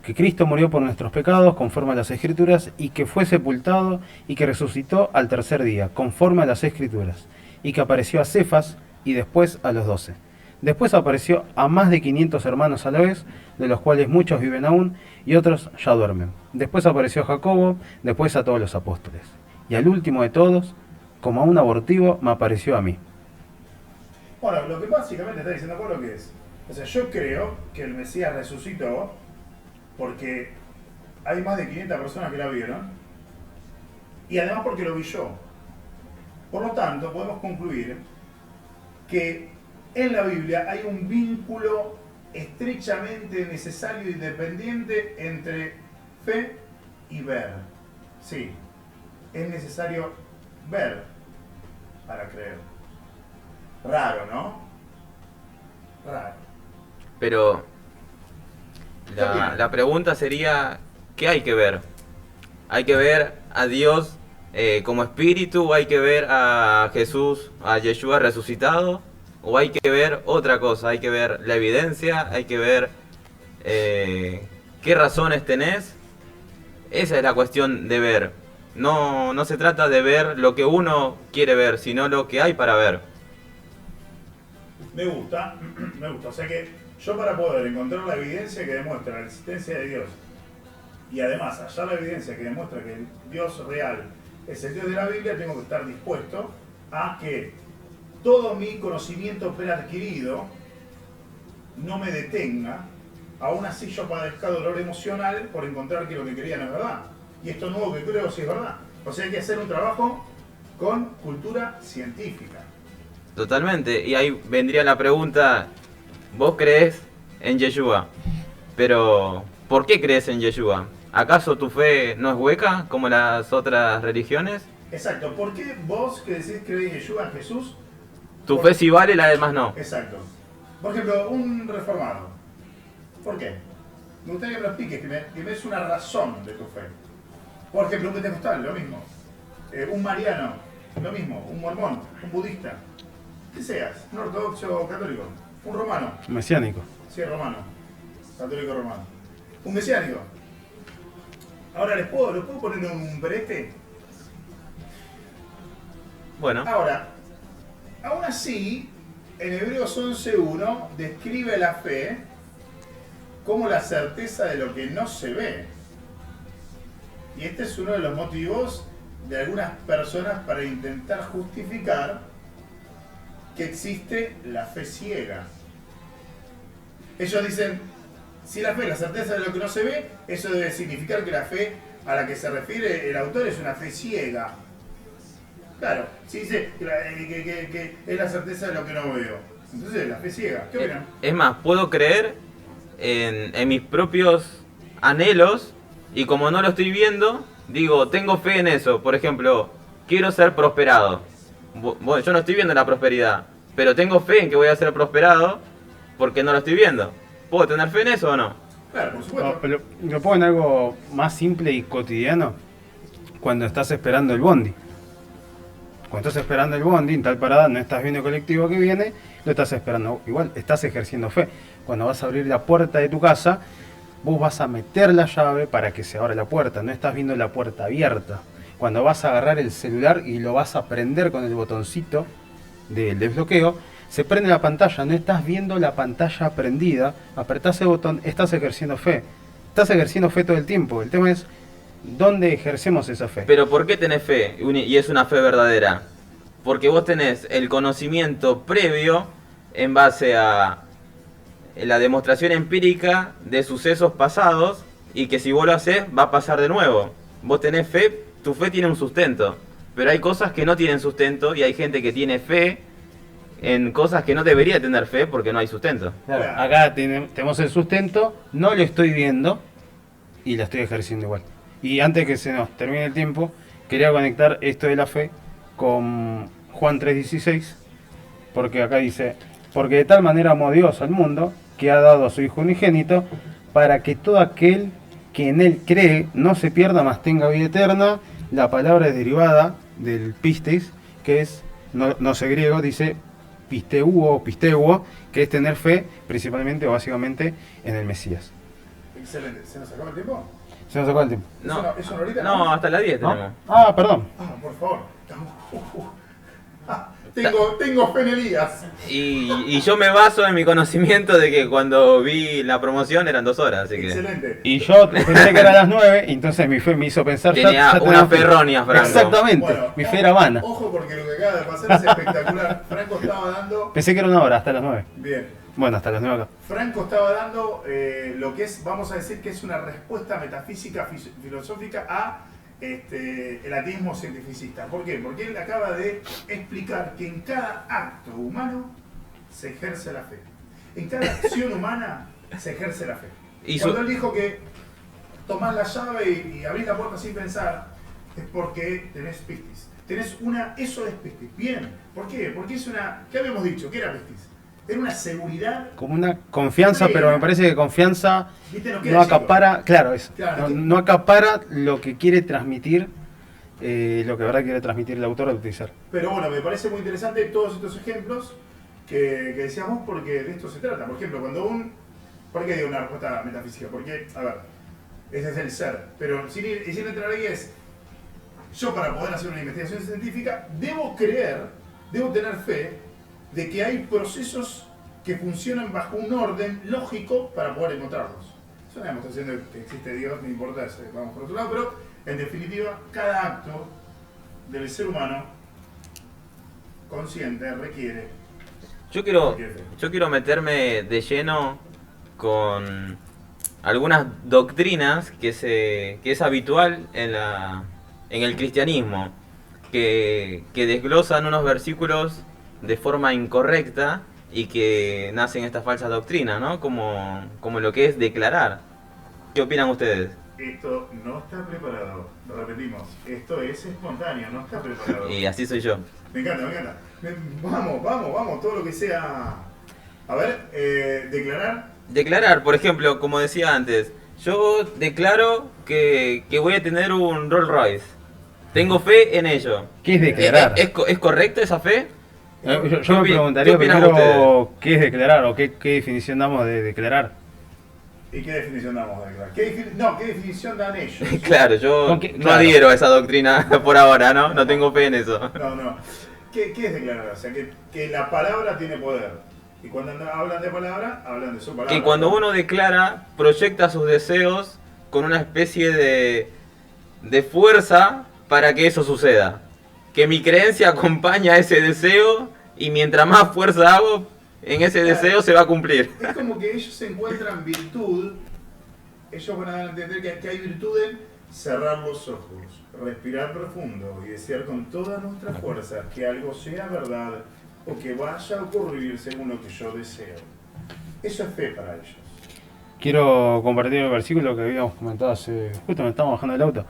que Cristo murió por nuestros pecados conforme a las Escrituras, y que fue sepultado y que resucitó al tercer día conforme a las Escrituras, y que apareció a Cefas y después a los 12. Después apareció a más de 500 hermanos a la vez, de los cuales muchos viven aún y otros ya duermen. Después apareció a Jacobo, después a todos los apóstoles. Y al último de todos, como a un abortivo, me apareció a mí. Bueno, lo que básicamente está diciendo Pablo que es, o sea, yo creo que el Mesías resucitó porque hay más de 500 personas que la vieron y además porque lo vi yo. Por lo tanto, podemos concluir que en la Biblia hay un vínculo estrechamente necesario y dependiente entre fe y ver. Sí, es necesario ver para creer. Raro, ¿no? Raro. Pero la pregunta sería, ¿qué hay que ver? ¿Hay que ver a Dios como espíritu? ¿O hay que ver a Jesús, a Yeshua resucitado? ¿O hay que ver otra cosa? ¿Hay que ver la evidencia? ¿Hay que ver qué razones tenés? Esa es la cuestión de ver. No se trata de ver lo que uno quiere ver, sino lo que hay para ver. Me gusta. O sea que yo, para poder encontrar la evidencia que demuestra la existencia de Dios y además hallar la evidencia que demuestra que el Dios real es el Dios de la Biblia, tengo que estar dispuesto a que todo mi conocimiento preadquirido no me detenga, aún así yo padezca dolor emocional por encontrar que lo que creía no es verdad. Y esto nuevo que creo sí es verdad. O sea, hay que hacer un trabajo con cultura científica. Totalmente. Y ahí vendría la pregunta, vos crees en Yeshua, pero ¿por qué crees en Yeshua? ¿Acaso tu fe no es hueca como las otras religiones? Exacto. ¿Por qué vos que decís creer en Yeshua, en Jesús? Tu fe sí vale, la demás no. Exacto. Por ejemplo, un reformado. ¿Por qué? Me gustaría que me lo expliques, que me des una razón de tu fe. Por ejemplo, un pentecostal, lo mismo. Un mariano, lo mismo. Un mormón, un budista. Que seas, un ortodoxo católico. Un romano. Mesiánico. Sí, romano. Católico romano. Un mesiánico. Ahora, ¿les puedo poner un perete? Bueno, Ahora, aún así, en Hebreos 11.1 describe la fe como la certeza de lo que no se ve. Y este es uno de los motivos de algunas personas para intentar justificar que existe la fe ciega. Ellos dicen, si la fe es la certeza de lo que no se ve, eso debe significar que la fe a la que se refiere el autor es una fe ciega. Claro, si dice que es la certeza de lo que no veo, entonces la fe ciega. ¿Qué opinan? es más, puedo creer en mis propios anhelos y como no lo estoy viendo, digo, tengo fe en eso. Por ejemplo, quiero ser prosperado. Bueno, yo no estoy viendo la prosperidad, pero tengo fe en que voy a ser prosperado porque no lo estoy viendo. ¿Puedo tener fe en eso o no? Claro, por supuesto. Lo pongo en algo más simple y cotidiano. Cuando estás esperando el bondi. Cuando estás esperando el bondi, en tal parada, no estás viendo el colectivo que viene, lo estás esperando. Igual, estás ejerciendo fe. Cuando vas a abrir la puerta de tu casa, vos vas a meter la llave para que se abra la puerta. No estás viendo la puerta abierta. Cuando vas a agarrar el celular y lo vas a prender con el botoncito del desbloqueo, se prende la pantalla. No estás viendo la pantalla prendida. Apretás el botón, estás ejerciendo fe. Estás ejerciendo fe todo el tiempo. El tema es, ¿dónde ejercemos esa fe? Pero ¿por qué tenés fe? Y es una fe verdadera. Porque vos tenés el conocimiento previo en base a la demostración empírica de sucesos pasados y que si vos lo haces va a pasar de nuevo. Vos tenés fe, tu fe tiene un sustento. Pero hay cosas que no tienen sustento y hay gente que tiene fe en cosas que no debería tener fe porque no hay sustento. Claro, acá tenemos el sustento, no lo estoy viendo y la estoy ejerciendo igual. Y antes que se nos termine el tiempo, quería conectar esto de la fe con Juan 3:16, porque acá dice, porque de tal manera amó Dios al mundo, que ha dado a su Hijo unigénito, para que todo aquel que en él cree no se pierda, mas tenga vida eterna. La palabra es derivada del pistis, que es, no sé griego, dice pisteuo, que es tener fe principalmente o básicamente en el Mesías. Excelente. ¿Se nos acaba el tiempo? Se nos acaba el tiempo. No, ¿Es una horita? no, hasta las 10 ¿No? tenemos. Ah, perdón. Ah, por favor. Tengo fe en Elías. Y yo me baso en mi conocimiento de que cuando vi la promoción eran 2 horas, así que... Excelente. Y yo pensé que era a las 9, y entonces mi fe me hizo pensar... Tenía una tenemos fe errónea, Franco. Exactamente, Bueno, mi fe era vana. Ojo porque lo que acaba de pasar es espectacular. Franco estaba dando... Pensé que era una hora, hasta las 9. Bien. Bueno, hasta las 9 acá. Franco estaba dando lo que es, vamos a decir que es una respuesta metafísica, filosófica a el ateísmo cientificista. ¿Por qué? Porque él acaba de explicar que en cada acto humano se ejerce la fe. En cada acción humana se ejerce la fe. Y Cuando él dijo que tomás la llave y abrís la puerta sin pensar, es porque tenés pistis. Tenés eso es pistis. Bien. ¿Por qué? Porque es una... ¿Qué habíamos dicho? ¿Qué era pistis? Era una seguridad. Como una confianza, pero me parece que confianza ¿Viste? no acapara, claro, eso. Claro, No acapara lo que quiere transmitir, lo que verdad quiere transmitir el autor al utilizar. Pero bueno, me parece muy interesante todos estos ejemplos que decíamos porque de esto se trata. Por ejemplo, ¿por qué digo una respuesta metafísica? Porque, a ver, ese es el ser. Pero sin entrar ahí es, yo para poder hacer una investigación científica debo tener fe de que hay procesos que funcionan bajo un orden lógico para poder encontrarlos. Es una demostración de que existe Dios, no importa, vamos por otro lado, pero en definitiva, cada acto del ser humano consciente requiere. Yo quiero meterme de lleno con algunas doctrinas que es habitual en el cristianismo, que desglosan unos versículos de forma incorrecta y que nacen estas falsas doctrinas, ¿no? Como lo que es declarar. ¿Qué opinan ustedes? Esto no está preparado, lo repetimos, esto es espontáneo, no está preparado. Y así soy yo. Me encanta. Vamos, todo lo que sea... A ver, declarar. Declarar, por ejemplo, como decía antes, yo declaro que voy a tener un Rolls Royce. Tengo fe en ello. ¿Qué es declarar? ¿Es correcta esa fe? Yo me preguntaría primero qué es declarar o qué definición damos de declarar. ¿Y qué definición damos de declarar? ¿Qué definición dan ellos? Claro, yo no claro. adhiero a esa doctrina por ahora, ¿no? No tengo fe en eso. No. ¿Qué es declarar? O sea, que la palabra tiene poder. Y cuando hablan de palabra, hablan de su palabra. Que cuando uno declara, proyecta sus deseos con una especie de fuerza para que eso suceda. Que mi creencia acompaña ese deseo y mientras más fuerza hago en ese deseo se va a cumplir. Es como que ellos encuentran virtud, ellos van a entender que hay virtud en cerrar los ojos, respirar profundo y desear con toda nuestra fuerza que algo sea verdad o que vaya a ocurrir según lo que yo deseo. Eso es fe para ellos. Quiero compartir el versículo que habíamos comentado hace... Justo me estamos bajando del auto.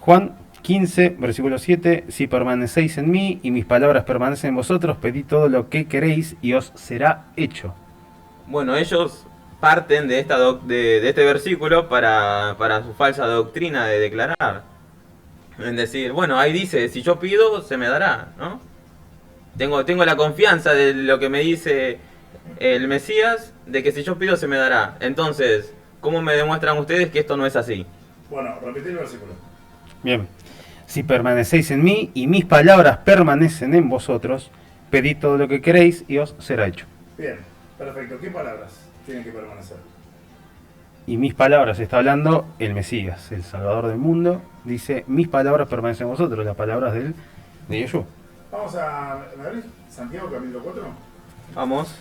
Juan 15, versículo 7, si permanecéis en mí y mis palabras permanecen en vosotros, pedid todo lo que queréis y os será hecho. Bueno, ellos parten de de este versículo para su falsa doctrina de declarar. Es decir, bueno, ahí dice, si yo pido, se me dará, ¿no? Tengo la confianza de lo que me dice el Mesías, de que si yo pido, se me dará. Entonces, ¿cómo me demuestran ustedes que esto no es así? Bueno, repetí el versículo. Bien. Si permanecéis en mí y mis palabras permanecen en vosotros, pedid todo lo que queréis y os será hecho. Bien, perfecto. ¿Qué palabras tienen que permanecer? Y mis palabras, está hablando el Mesías, el Salvador del mundo, dice, mis palabras permanecen en vosotros, las palabras de Yeshua. Vamos a ver, Santiago capítulo 4. Vamos.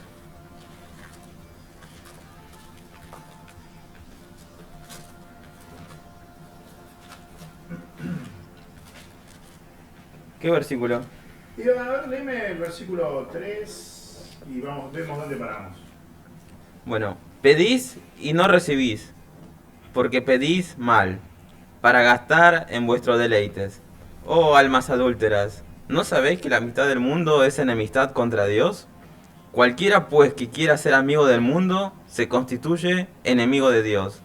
¿Qué versículo? Y a ver, léeme el versículo 3 y vemos dónde paramos. Bueno, pedís y no recibís, porque pedís mal, para gastar en vuestros deleites. Oh almas adúlteras, ¿no sabéis que la amistad del mundo es enemistad contra Dios? Cualquiera pues que quiera ser amigo del mundo, se constituye enemigo de Dios.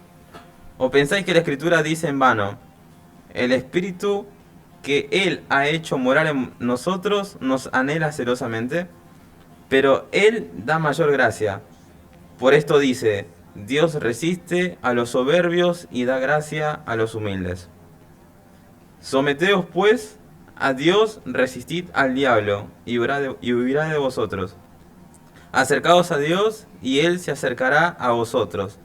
¿O pensáis que la Escritura dice en vano, el Espíritu que Él ha hecho morar en nosotros nos anhela celosamente? Pero Él da mayor gracia. Por esto dice, Dios resiste a los soberbios y da gracia a los humildes. Someteos pues a Dios, resistid al diablo y huirá de vosotros. Acercaos a Dios y Él se acercará a vosotros.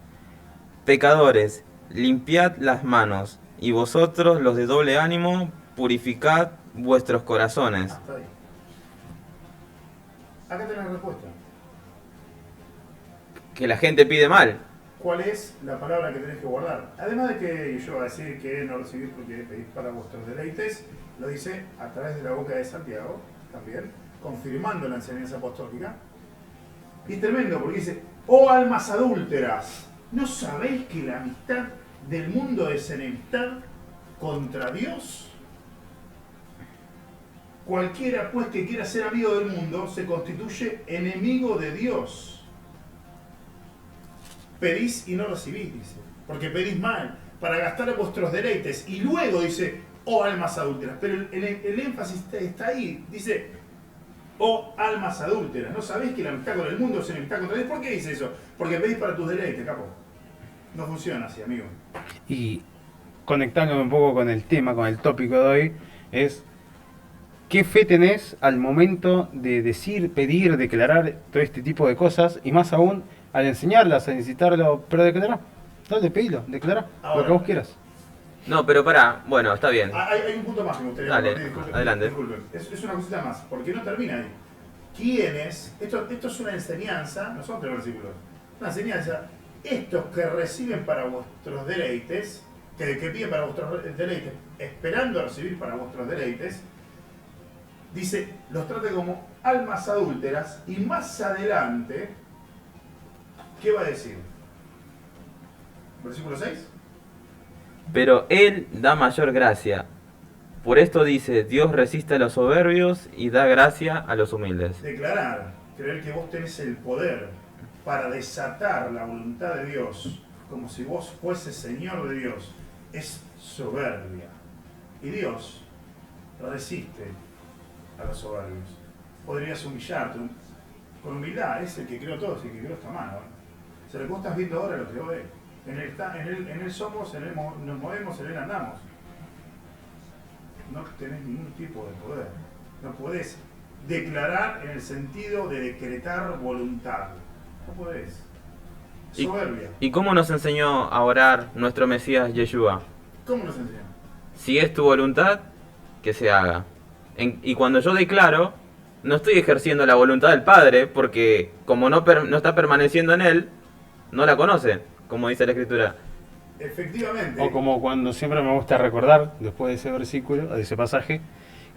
Pecadores, limpiad las manos, y vosotros los de doble ánimo, purificad vuestros corazones. Hasta ahí. Acá tenés la respuesta. Que la gente pide mal. ¿Cuál es la palabra que tenés que guardar? Además de que yo voy a decir que no recibís porque pedís para vuestros deleites, lo dice a través de la boca de Santiago, también, confirmando la enseñanza apostólica. Y es tremendo porque dice, oh almas adúlteras, ¿no sabéis que la amistad del mundo es enemistad contra Dios? Cualquiera pues que quiera ser amigo del mundo se constituye enemigo de Dios. Pedís y no recibís, dice, porque pedís mal, para gastar vuestros deleites. Y luego dice, oh almas adúlteras, pero el énfasis está ahí, dice, oh almas adúlteras, ¿no sabéis que la amistad con el mundo es enemistad contra Dios? ¿Por qué dice eso? Porque pedís para tus deleites, capo. No funciona así, amigo. Y conectándome un poco con el tema, con el tópico de hoy, es ¿qué fe tenés al momento de decir, pedir, declarar todo este tipo de cosas? Y más aún, al enseñarlas, a incitarlo, pero declarar. Dale, pedilo, declara Ahora, lo que vos quieras. No, pero pará, bueno, está bien. Hay un punto más que me gustaría Dale, compartir, disculpen, adelante. disculpen. Es una cosita más, porque no termina ahí. ¿Quiénes? Esto es una enseñanza, no son 3 versículos, una enseñanza. Estos que reciben para vuestros deleites, que piden para vuestros deleites, esperando a recibir para vuestros deleites, dice, los trata como almas adúlteras, y más adelante, ¿qué va a decir? Versículo 6. Pero Él da mayor gracia. Por esto dice, Dios resiste a los soberbios y da gracia a los humildes. Declarar, creer que vos tenés el poder para desatar la voluntad de Dios, como si vos fueses Señor de Dios, es soberbia. Y Dios resiste a los soberbios. Podrías humillarte con humildad, es el que creó todo, es el que creó esta mano. Se lo que vos estás viendo ahora lo creó Él. En él somos, en Él nos movemos, en Él andamos. No tenés ningún tipo de poder. No podés declarar en el sentido de decretar voluntad. No podés. Soberbia. ¿Y cómo nos enseñó a orar nuestro Mesías Yeshua? ¿Cómo nos enseña? Si es tu voluntad, que se haga. Y cuando yo declaro, no estoy ejerciendo la voluntad del Padre, porque como no está permaneciendo en Él, no la conoce, como dice la Escritura. Efectivamente. O como cuando siempre me gusta recordar, después de ese versículo, de ese pasaje,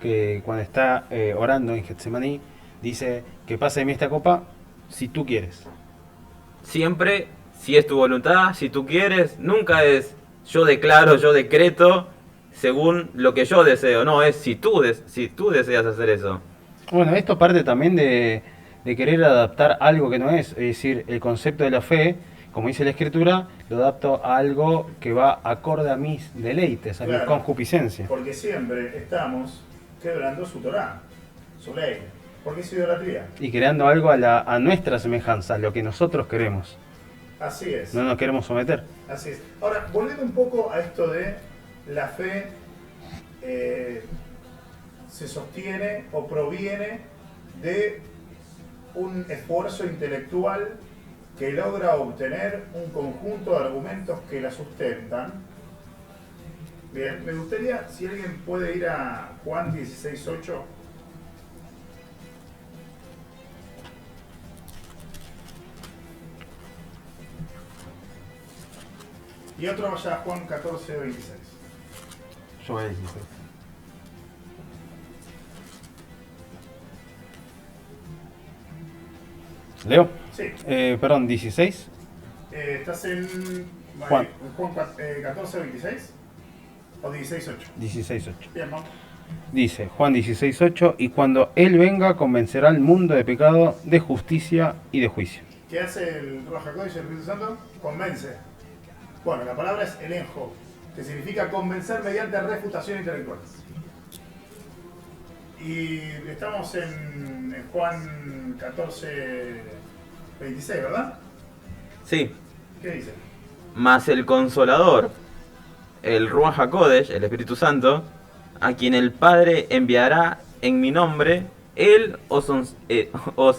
que cuando está orando en Getsemaní, dice que pase de mí esta copa si tú quieres. Siempre, si es tu voluntad, si tú quieres, nunca es yo declaro, yo decreto, según lo que yo deseo. No, es si tú deseas hacer eso. Bueno, esto parte también de de querer adaptar algo que no es. Es decir, el concepto de la fe, como dice la Escritura, lo adapto a algo que va acorde a mis deleites, a mi Claro. concupiscencia. Porque siempre estamos quebrando su Torah, su ley. Porque es idolatría. Y creando algo a nuestra semejanza, a lo que nosotros queremos. Así es. No nos queremos someter. Así es. Ahora, volviendo un poco a esto de la fe se sostiene o proviene de un esfuerzo intelectual que logra obtener un conjunto de argumentos que la sustentan. Bien, me gustaría si alguien puede ir a Juan 16:8. Y otro vaya a Juan 14:26. Yo voy a decir eso. ¿Leo? Sí. Perdón, 16. Estás en Juan. Juan 14:26 o 16:8. 16.8. Bien, vamos. Dice Juan 16.8, y cuando Él venga convencerá al mundo de pecado, de justicia y de juicio. ¿Qué hace el Ruach HaKodesh, el Espíritu Santo? Convence. Bueno, la palabra es elenjo, que significa convencer mediante refutación intelectual. Y estamos en Juan 14:26, ¿verdad? Sí. ¿Qué dice? Mas el Consolador, el Ruach HaKodesh, el Espíritu Santo, a quien el Padre enviará en mi nombre, Él os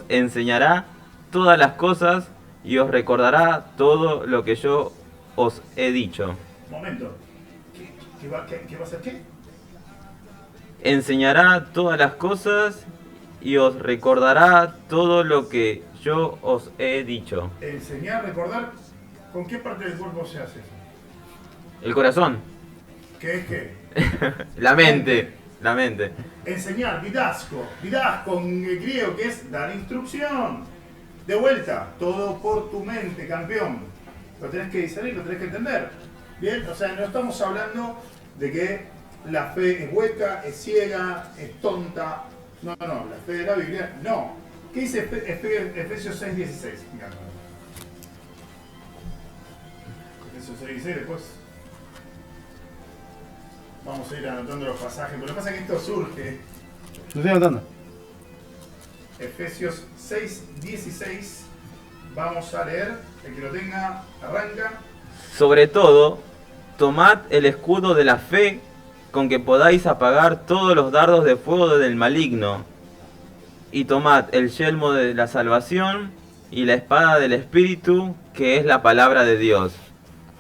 enseñará todas las cosas y os recordará todo lo que yo os he dicho. Momento. ¿Qué va a hacer qué? Enseñará todas las cosas y os recordará todo lo que yo os he dicho. Enseñar, recordar, ¿con qué parte del cuerpo se hace eso? El corazón, ¿Qué es qué? la mente, la mente. Enseñar, didasco en el griego, que es dar instrucción. De vuelta, todo por tu mente, campeón. Lo tenés que discernir, lo tenés que entender. Bien, o sea, no estamos hablando de que la fe es hueca, es ciega, es tonta. No, la fe de la Biblia, no. ¿Qué dice Efesios 6:16? Efesios 6:16, después vamos a ir anotando los pasajes, pero lo que pasa es que esto surge. Lo estoy anotando. Efesios 6:16, vamos a leer, el que lo tenga, arranca. Sobre todo, tomad el escudo de la fe con que podáis apagar todos los dardos de fuego del maligno. Y tomad el yelmo de la salvación y la espada del Espíritu, que es la palabra de Dios.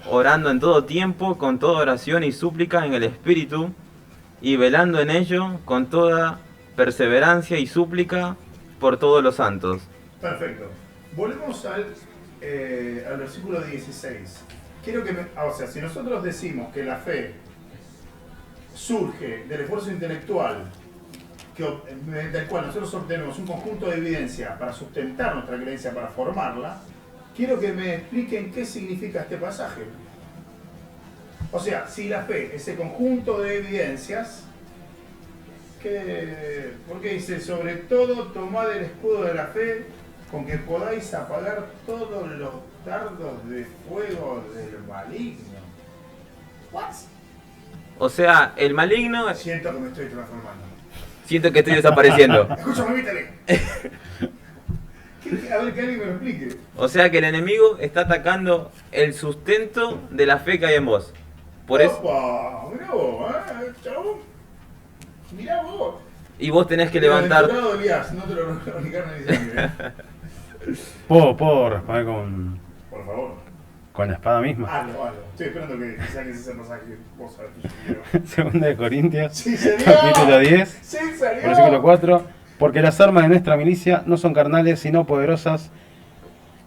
Orando en todo tiempo, con toda oración y súplica en el Espíritu, y velando en ello con toda perseverancia y súplica por todos los santos. Perfecto. Volvemos al versículo 16. Quiero que o sea, si nosotros decimos que la fe surge del esfuerzo intelectual, mediante el cual nosotros obtenemos un conjunto de evidencia para sustentar nuestra creencia, para formarla, quiero que me expliquen qué significa este pasaje. O sea, si la fe, ese conjunto de evidencias, ¿por qué dice? Sobre todo, tomad el escudo de la fe con que podáis apagar todos los dardos de fuego del maligno. ¿What? O sea, el maligno... Siento que me estoy transformando. Siento que estoy desapareciendo. Escúchame, vítale. A ver, que alguien me lo explique. O sea que el enemigo está atacando el sustento de la fe que hay en vos. Por eso... Opa, mirá vos, chabón. Mirá vos. Y vos tenés que levantar... El doctorado de Elías, no te lo cronicaron ni sangre. ¿Puedo responder Por favor. con la espada misma? Hazlo. Estoy esperando que saques ese pasaje. Vos sabés que yo quiero. Segunda de Corintios, ¡Sí, salió! capítulo 10, ¡Sí, salió! versículo 4. Porque las armas de nuestra milicia no son carnales, sino poderosas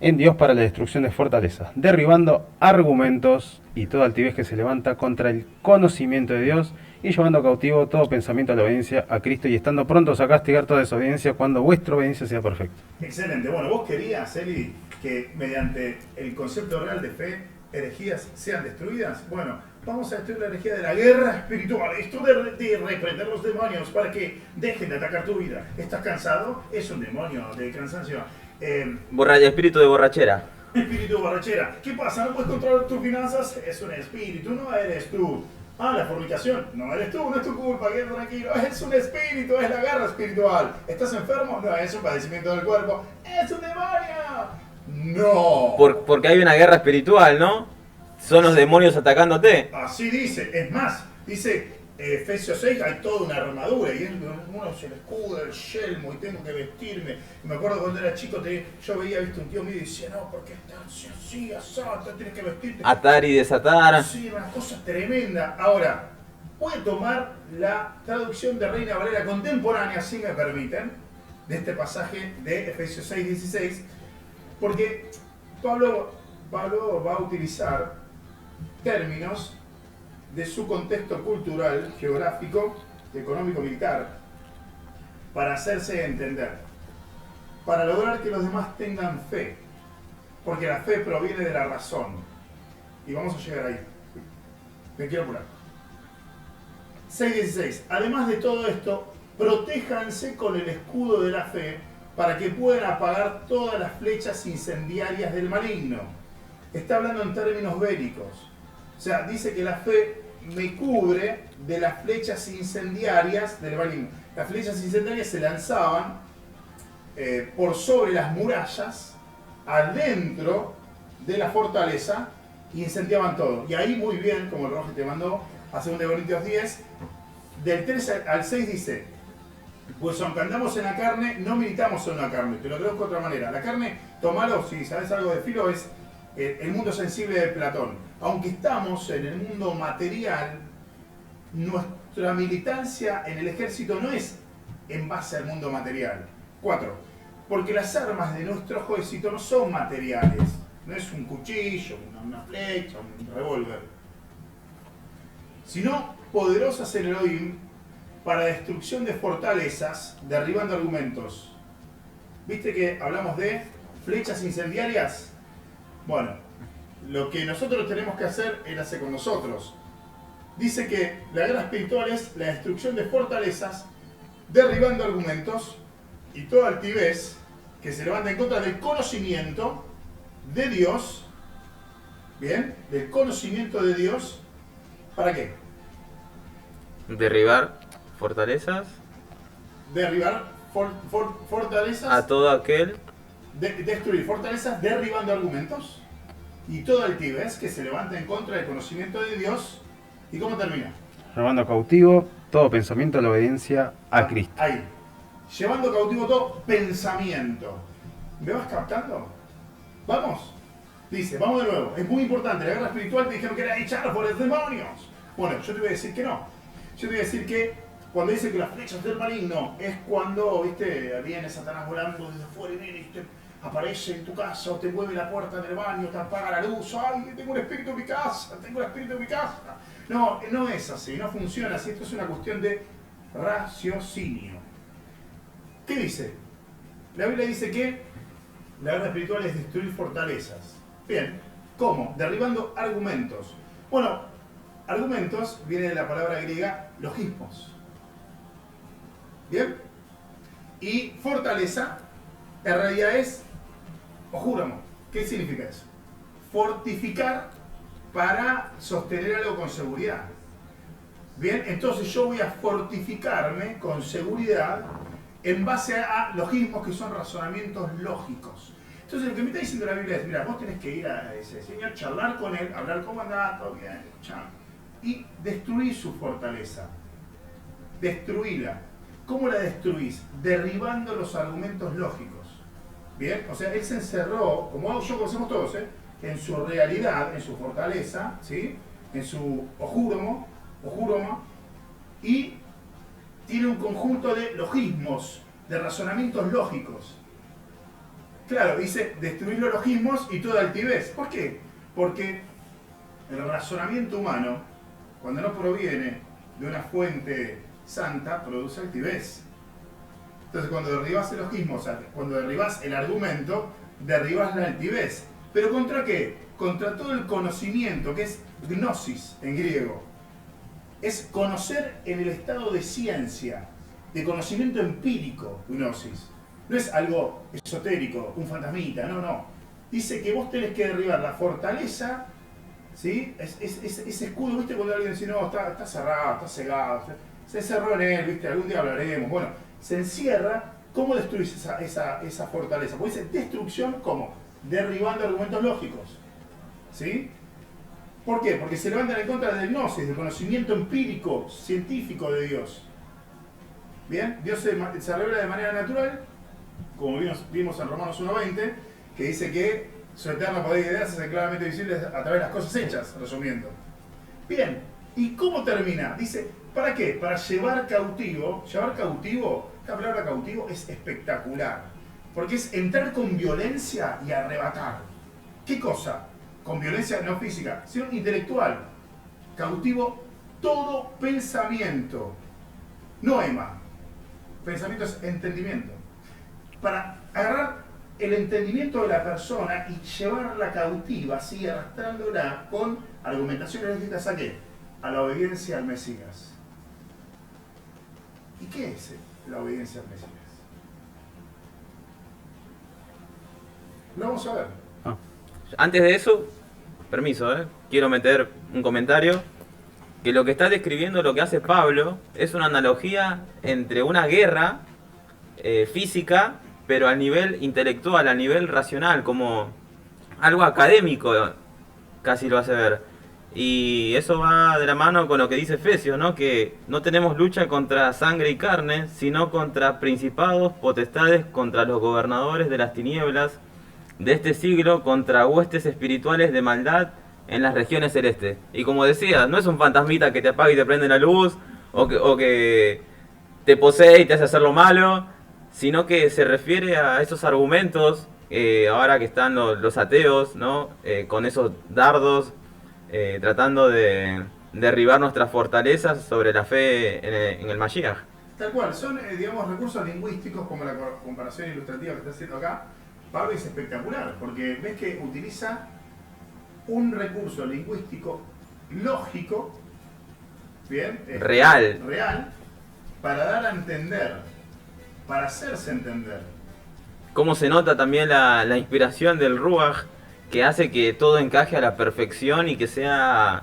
en Dios para la destrucción de fortalezas, derribando argumentos y toda altivez que se levanta contra el conocimiento de Dios, y llevando cautivo todo pensamiento a la obediencia a Cristo, y estando prontos a castigar toda desobediencia cuando vuestra obediencia sea perfecta. Excelente. Bueno, vos querías, Eli, que mediante el concepto real de fe, herejías sean destruidas. Bueno, vamos a destruir la energía de la guerra espiritual. Esto de reprender los demonios para que dejen de atacar tu vida. ¿Estás cansado? Es un demonio de cansancio. Espíritu de borrachera. Espíritu de borrachera. ¿Qué pasa? ¿No puedes controlar tus finanzas? Es un espíritu, no eres tú. Ah, la fornicación. No eres tú, no es tu culpa, quédate tranquilo. Es un espíritu, es la guerra espiritual. ¿Estás enfermo? No, es un padecimiento del cuerpo. ¡Es un demonio! No. Porque hay una guerra espiritual, ¿no? Son los demonios atacándote. Así dice. Es más, dice Efesios 6, hay toda una armadura. Y uno es el escudo, el yelmo, y tengo que vestirme. Y me acuerdo cuando era chico, yo veía, viste, un tío mío y decía, no, porque estás así, asado, tienes que vestirte. Atar y desatar. Sí, una cosa tremenda. Ahora, voy a tomar la traducción de Reina Valera contemporánea, si me permiten, de este pasaje de Efesios 6, 16, porque Pablo va a utilizar términos de su contexto cultural, geográfico, económico, militar, para hacerse entender, para lograr que los demás tengan fe, porque la fe proviene de la razón, y vamos a llegar ahí. Me quiero apurar. 6:16. Además de todo esto, protéjanse con el escudo de la fe para que puedan apagar todas las flechas incendiarias del maligno. Está hablando en términos bélicos. O sea, dice que la fe me cubre de las flechas incendiarias del maligno. Las flechas incendiarias se lanzaban por sobre las murallas, adentro de la fortaleza, y incendiaban todo. Y ahí muy bien, como el Roge te mandó, a 2 Corintios 10, del 3 al 6 dice, pues aunque andamos en la carne, no militamos en la carne. Te lo traduzco de otra manera. La carne, tomalo, si sabes algo de filo, es el mundo sensible de Platón. Aunque estamos en el mundo material, nuestra militancia en el ejército no es en base al mundo material. 4. Porque las armas de nuestro ejército no son materiales. No es un cuchillo, una flecha, un revólver. Sino poderosas en Elohim para destrucción de fortalezas, derribando argumentos. ¿Viste que hablamos de flechas incendiarias? Bueno, lo que nosotros tenemos que hacer, Él hace con nosotros. Dice que la guerra espiritual es la destrucción de fortalezas, derribando argumentos y toda altivez que se levanta en contra del conocimiento de Dios. Bien, del conocimiento de Dios. ¿Para qué? Derribar fortalezas. Derribar fortalezas. A todo aquel. Destruir fortalezas derribando argumentos y toda altivez que se levanta en contra del conocimiento de Dios. ¿Y cómo termina? Llevando cautivo todo pensamiento a la obediencia a Cristo. Ahí. Llevando cautivo todo pensamiento. ¿Me vas captando? ¿Vamos? Dice, vamos de nuevo. Es muy importante. La guerra espiritual te dijeron que era echar por los demonios. Bueno, yo te voy a decir que no. Yo te voy a decir que cuando dice que las flechas del maligno es cuando, viste, viene Satanás volando desde afuera y viene y te aparece en tu casa o te mueve la puerta del baño, te apaga la luz. ¡Ay, tengo un espíritu en mi casa! ¡Tengo un espíritu en mi casa! No, no es así, no funciona así. Esto es una cuestión de raciocinio. ¿Qué dice? La Biblia dice que la guerra espiritual es destruir fortalezas. Bien, ¿cómo? Derribando argumentos. Bueno, argumentos viene de la palabra griega logismos. ¿Bien? Y fortaleza, en realidad es ojúramo. ¿Qué significa eso? Fortificar para sostener algo con seguridad. Bien, entonces yo voy a fortificarme con seguridad en base a logismos que son razonamientos lógicos. Entonces lo que me está diciendo la Biblia es, mira, vos tenés que ir a ese señor, charlar con él, hablar cómo andás, todo bien, escuchar, y destruir su fortaleza. Destruirla. ¿Cómo la destruís? Derribando los argumentos lógicos. Bien, o sea, él se encerró, como yo conocemos todos, en su realidad, en su fortaleza, ¿sí? En su ojúramo, y tiene un conjunto de logismos, de razonamientos lógicos. Claro, dice destruir los logismos y toda altivez. ¿Por qué? Porque el razonamiento humano, cuando no proviene de una fuente santa, produce altivez. Entonces cuando derribas el logismo, o sea, cuando derribas el argumento, derribas la altivez. ¿Pero contra qué? Contra todo el conocimiento, que es gnosis en griego. Es conocer en el estado de ciencia, de conocimiento empírico, gnosis. No es algo esotérico, un fantasmita, no. Dice que vos tenés que derribar la fortaleza, ¿sí? Ese escudo, ¿viste? Cuando alguien dice, no, está cerrado, está cegado, se cerró en él, ¿viste? Algún día hablaremos. Bueno, se encierra. ¿Cómo destruís esa fortaleza? Pues dice destrucción, ¿cómo? Derribando argumentos lógicos, ¿sí? ¿Por qué? Porque se levantan en contra del gnosis, del conocimiento empírico, científico de Dios. ¿Bien? Dios se revela de manera natural, como vimos en Romanos 1:20, que dice que su eterno poder y ideas se hacen claramente visibles a través de las cosas hechas, resumiendo. Bien, ¿y cómo termina? Dice, ¿para qué? Para llevar cautivo. Llevar cautivo, la palabra cautivo es espectacular, porque es entrar con violencia y arrebatar. ¿Qué cosa? Con violencia no física, sino intelectual. Cautivo todo pensamiento. Noema. Pensamiento es entendimiento. Para agarrar el entendimiento de la persona y llevarla cautiva, así arrastrándola con argumentaciones lógicas a qué? A la obediencia al Mesías. ¿Y qué es la obediencia al Mesías? Lo vamos a ver. Antes de eso, permiso, quiero meter un comentario. Que lo que está describiendo, lo que hace Pablo, es una analogía entre una guerra física, pero a nivel intelectual, a nivel racional, como algo académico, casi lo hace ver. Y eso va de la mano con lo que dice Efesios, ¿no? Que no tenemos lucha contra sangre y carne, sino contra principados, potestades, contra los gobernadores de las tinieblas de este siglo, contra huestes espirituales de maldad en las regiones celestes. Y como decía, no es un fantasmita que te apaga y te prende la luz, o que te posee y te hace hacer lo malo, sino que se refiere a esos argumentos, ahora que están los ateos, ¿no? Con esos dardos, tratando de derribar nuestras fortalezas sobre la fe en el Mashiach. Tal cual, son, digamos, recursos lingüísticos, como la comparación ilustrativa que está haciendo acá. Pablo es espectacular, porque ves que utiliza un recurso lingüístico lógico, bien, real, para dar a entender, para hacerse entender. Cómo se nota también la inspiración del Ruach, que hace que todo encaje a la perfección y que sea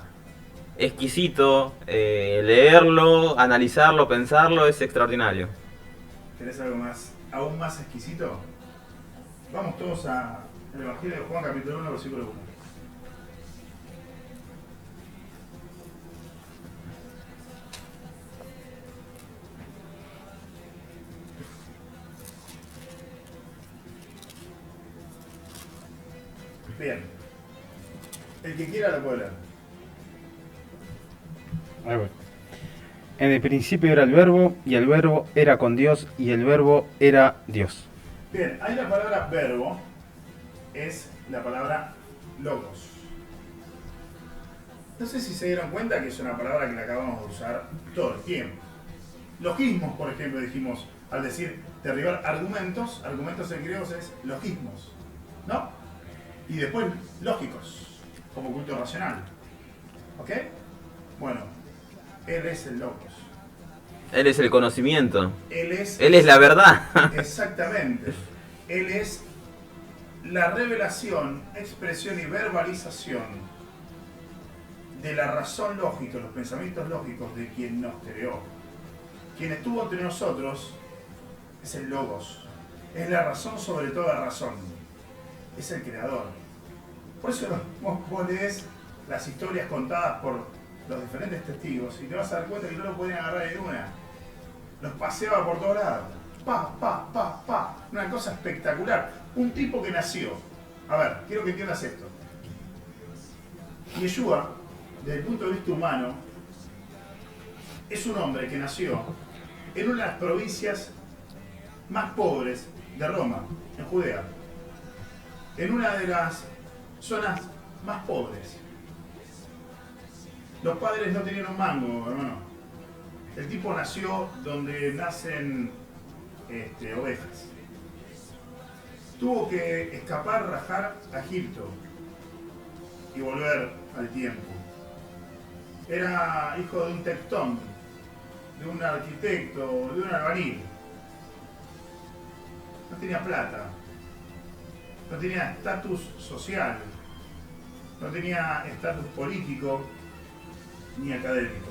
exquisito. Leerlo, analizarlo, pensarlo, es extraordinario. ¿Querés algo aún más exquisito? Vamos todos al Evangelio de Juan, capítulo 1, versículo 1. Bien. El que quiera lo puede leer. Ahí voy. En el principio era el verbo, y el verbo era con Dios, y el verbo era Dios. Bien, ahí la palabra verbo es la palabra logos. No sé si se dieron cuenta que es una palabra que la acabamos de usar todo el tiempo. Logismos, por ejemplo, dijimos, al decir derribar argumentos en griego es logismos, ¿no? Y después lógicos, como culto racional. ¿Ok? Bueno, él es el logos. Él es el conocimiento. Él es la verdad. Exactamente. Él es la revelación, expresión y verbalización de la razón lógica, los pensamientos lógicos de quien nos creó. Quien estuvo entre nosotros es el Logos. Es la razón sobre toda razón. Es el creador. Por eso vos lees las historias contadas por los diferentes testigos y te vas a dar cuenta que no lo podían agarrar en una. Los paseaba por todos lados. Pa. Una cosa espectacular. Un tipo que nació. A ver, quiero que entiendas esto. Yeshua, desde el punto de vista humano, es un hombre que nació en una de las provincias más pobres de Roma, en Judea. En una de las zonas más pobres. Los padres no tenían un mango, hermano. El tipo nació donde nacen ovejas. Tuvo que escapar, rajar a Egipto y volver al tiempo. era hijo de un tectón, de un arquitecto, de un albañil. No tenía plata, no tenía estatus social, no tenía estatus político ni académico.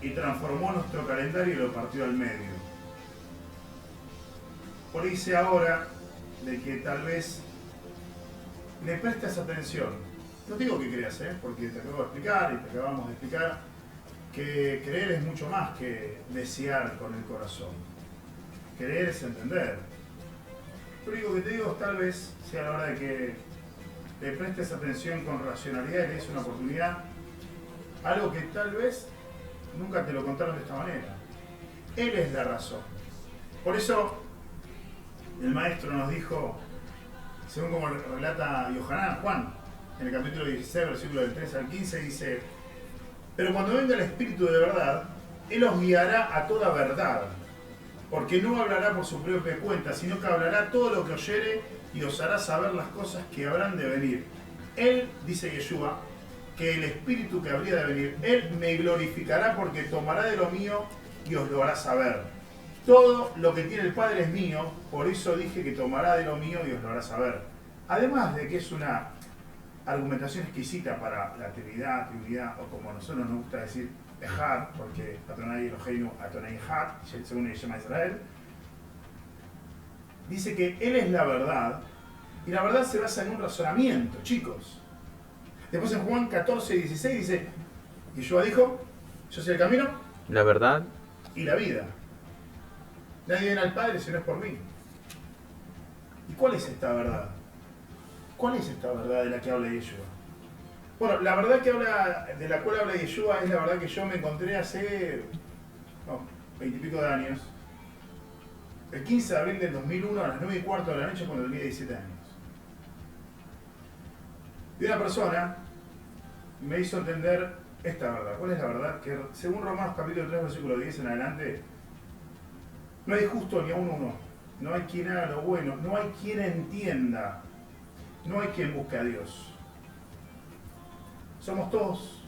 Y transformó nuestro calendario y lo partió al medio. Por ahí sé ahora de que tal vez le prestes atención. No digo que creas, porque te acabo de explicar y te acabamos de explicar que creer es mucho más que desear con el corazón. Creer es entender. Lo único que te digo es tal vez sea la hora de que le prestes atención con racionalidad y le des una oportunidad. Algo que tal vez nunca te lo contaron de esta manera. Él es la razón. Por eso el maestro nos dijo, según como relata Yohanan, Juan, en el capítulo 16, versículo del 3 al 15, dice: pero cuando venga el Espíritu de verdad, Él os guiará a toda verdad, porque no hablará por su propia cuenta, sino que hablará todo lo que oyere y os hará saber las cosas que habrán de venir. Él, dice Yeshua, que el Espíritu que habría de venir, Él me glorificará porque tomará de lo mío y os lo hará saber. Todo lo que tiene el Padre es mío, por eso dije que tomará de lo mío y os lo hará saber. Además de que es una argumentación exquisita para la Trinidad, o como a nosotros nos gusta decir, Ejad, porque Adonai Eloheinu, Adonai Ejad, según el Shema Israel, dice que Él es la verdad, y la verdad se basa en un razonamiento, chicos. Después en Juan 14, 16 dice, Yeshua dijo, yo soy el camino, La verdad. y la vida. Nadie viene al Padre si no es por mí. ¿Y cuál es esta verdad? ¿Cuál es esta verdad de la que habla Yeshua? Bueno, la verdad de la cual habla Yeshua es la verdad que yo me encontré hace 20 y pico de años. El 15 de abril del 2001 a las 9:15 de la noche cuando tenía 17 años. Y una persona me hizo entender esta verdad. ¿Cuál es la verdad? Que según Romanos capítulo 3, versículo 10 en adelante, no hay justo ni aún uno. No hay quien haga lo bueno. No hay quien entienda. No hay quien busque a Dios. Somos todos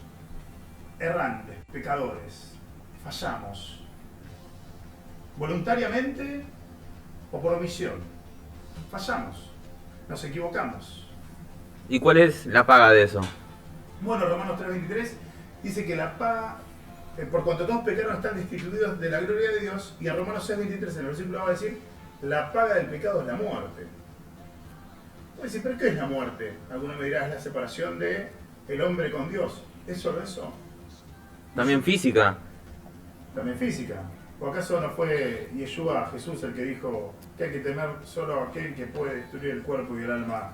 errantes, pecadores. Fallamos. Voluntariamente o por omisión. Fallamos. Nos equivocamos. ¿Y cuál es la paga de eso? Bueno, Romanos 3:23 dice que la paga, por cuanto todos pecaron, están destituidos de la gloria de Dios. Y a Romanos 6:23 en el versículo va a decir, la paga del pecado es la muerte. Voy a decir, ¿pero qué es la muerte? Alguno me dirá, es la separación de el hombre con Dios. ¿Es solo eso? También física. También física. ¿O acaso no fue Yeshua, Jesús, el que dijo que hay que temer solo a aquel que puede destruir el cuerpo y el alma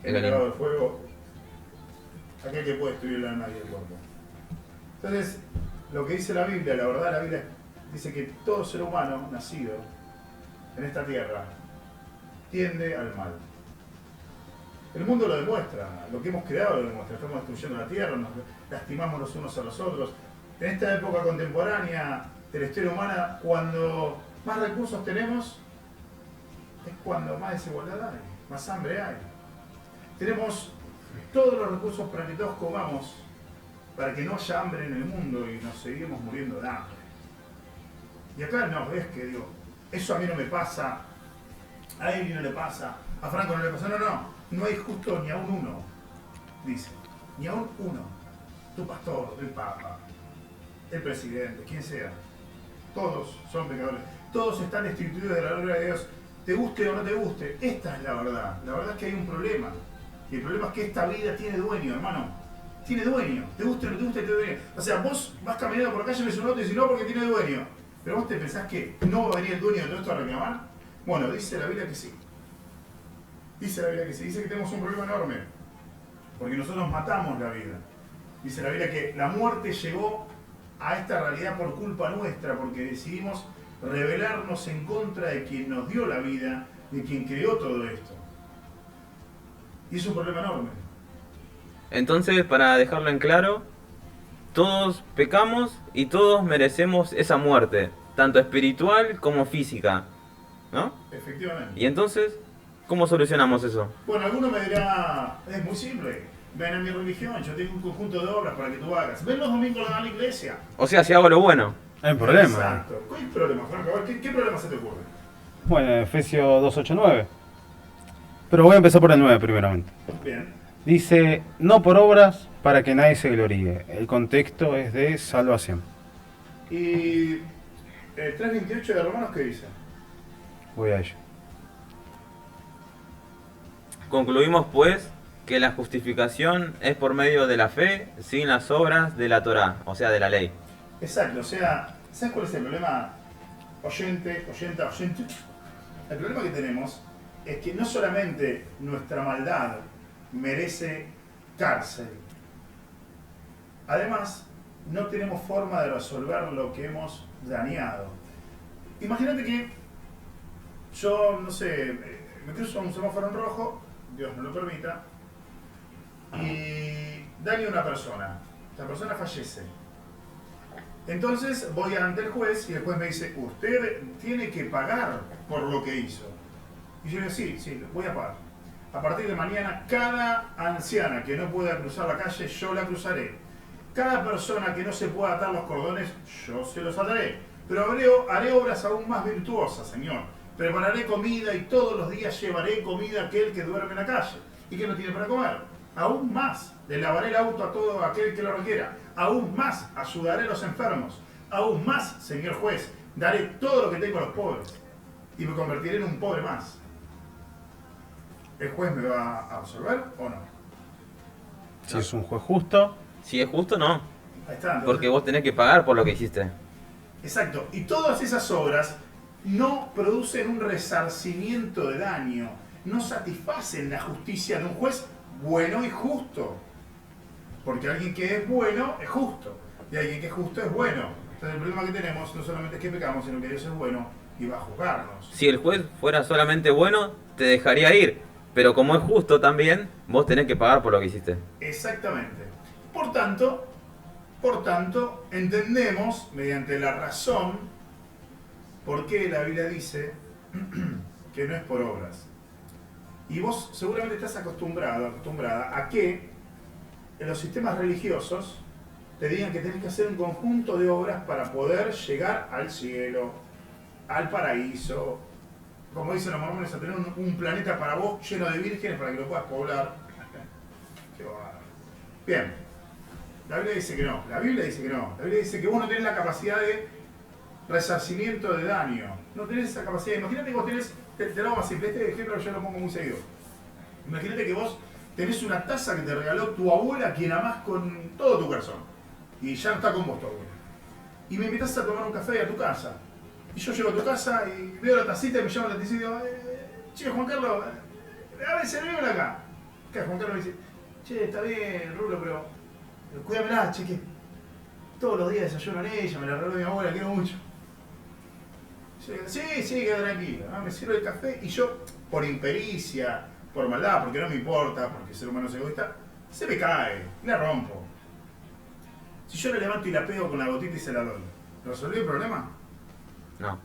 en el lago de fuego? Aquel que puede destruir el alma y el cuerpo. Entonces, lo que dice la Biblia, la verdad, la Biblia dice que todo ser humano nacido en esta tierra tiende al mal. El mundo lo demuestra, lo que hemos creado lo demuestra. Estamos destruyendo la tierra, nos lastimamos los unos a los otros. En esta época contemporánea de la historia humana, cuando más recursos tenemos, es cuando más desigualdad hay, más hambre hay. Tenemos todos los recursos para que todos comamos, para que no haya hambre en el mundo y nos seguimos muriendo de hambre. Y acá no, ves que digo, eso a mí no me pasa, a Eli no le pasa, a Franco no le pasa, no hay justo ni a un uno, dice, ni a un uno, tu pastor, el papa, el presidente, quien sea, todos son pecadores, todos están destituidos de la gloria de Dios, te guste o no te guste, esta es la verdad es que hay un problema, y el problema es que esta vida tiene dueño, hermano, tiene dueño, te guste o no te guste, tiene dueño, o sea, vos vas caminando por la calle, ves un auto y dices no porque tiene dueño, pero vos te pensás que no va a venir el dueño de todo esto a reclamar. Bueno, dice la Biblia que sí. Dice la Biblia que sí. Dice que tenemos un problema enorme. Porque nosotros matamos la vida. Dice la Biblia que la muerte llegó a esta realidad por culpa nuestra, porque decidimos rebelarnos en contra de quien nos dio la vida, de quien creó todo esto. Y es un problema enorme. Entonces, para dejarlo en claro, todos pecamos y todos merecemos esa muerte, tanto espiritual como física, ¿no? Efectivamente. Y entonces, ¿cómo solucionamos eso? Bueno, alguno me dirá, es muy simple. ven a mi religión, yo tengo un conjunto de obras para que tú hagas. Ven los domingos a la iglesia. O sea, si hago lo bueno. Hay problema. Exacto. ¿Cuál es el problema, Franco? A ver, ¿qué problema se te ocurre? Bueno, Efesios 2:8-9. Pero voy a empezar por el 9 primeramente. Bien. Dice, no por obras para que nadie se gloríe. El contexto es de salvación. Y el 3.28 de Romanos, ¿qué dice? Voy a ello. Concluimos pues que la justificación es por medio de la fe sin las obras de la Torá, o sea, de la ley. Exacto, o sea, ¿sabes cuál es el problema? Oyente. El problema que tenemos es que no solamente nuestra maldad merece cárcel, además no tenemos forma de resolver lo que hemos dañado. Imagínate que yo, no sé, me cruzo un semáforo en rojo, Dios no lo permita, y daño a una persona. La persona fallece. Entonces voy ante el juez y el juez me dice, usted tiene que pagar por lo que hizo. Y yo digo, sí, voy a pagar. A partir de mañana, cada anciana que no pueda cruzar la calle, yo la cruzaré. Cada persona que no se pueda atar los cordones, yo se los ataré. Pero haré obras aún más virtuosas, Señor. Prepararé comida y todos los días llevaré comida a aquel que duerme en la calle y que no tiene para comer. Aún más, le lavaré el auto a todo aquel que lo requiera. Aún más, ayudaré a los enfermos. Aún más, señor juez, daré todo lo que tengo a los pobres. Y me convertiré en un pobre más. ¿El juez me va a absolver o no? Si es un juez justo, Si es justo, no. Ahí está. Entonces, Porque vos tenés que pagar por lo que hiciste. exacto. Y todas esas obras no producen un resarcimiento de daño. No satisfacen la justicia de un juez bueno y justo. Porque alguien que es bueno es justo. Y alguien que es justo es bueno. Entonces el problema que tenemos no solamente es que pecamos, sino que Dios es bueno y va a juzgarnos. Si el juez fuera solamente bueno, te dejaría ir. Pero como es justo también, vos tenés que pagar por lo que hiciste. Exactamente. Por tanto, entendemos mediante la razón por qué la Biblia dice que no es por obras. Y vos seguramente estás acostumbrada a que en los sistemas religiosos te digan que tenés que hacer un conjunto de obras para poder llegar al cielo, al paraíso, como dicen los mormones, a tener un planeta para vos lleno de vírgenes para que lo puedas poblar. Qué bárbaro. Bien, la Biblia dice que no, la Biblia dice que vos no tenés la capacidad de resarcimiento de daño, no tenés esa capacidad. Imagínate que vos tenés, te lo hago más simple, este ejemplo yo lo pongo muy seguido. Imagínate que vos tenés una taza que te regaló tu abuela, quien amás con todo tu corazón, y ya no está con vos tu abuela. Y me invitas a tomar un café a tu casa. Y yo llego a tu casa y veo la tacita y me llama la atención y digo, che, Juan Carlos, a ver, servímela acá. Acá Juan Carlos me dice, che, está bien, Rulo, pero cuídamela, che, que todos los días desayuno en ella, me la regaló mi abuela, quiero mucho. Yo digo, sí, queda tranquilo. Me sirve el café y yo, por impericia, por maldad, porque no me importa, porque el ser humano es egoísta, se me cae, la rompo. Si yo la levanto y la pego con la gotita y se la doy, ¿resolví el problema? No,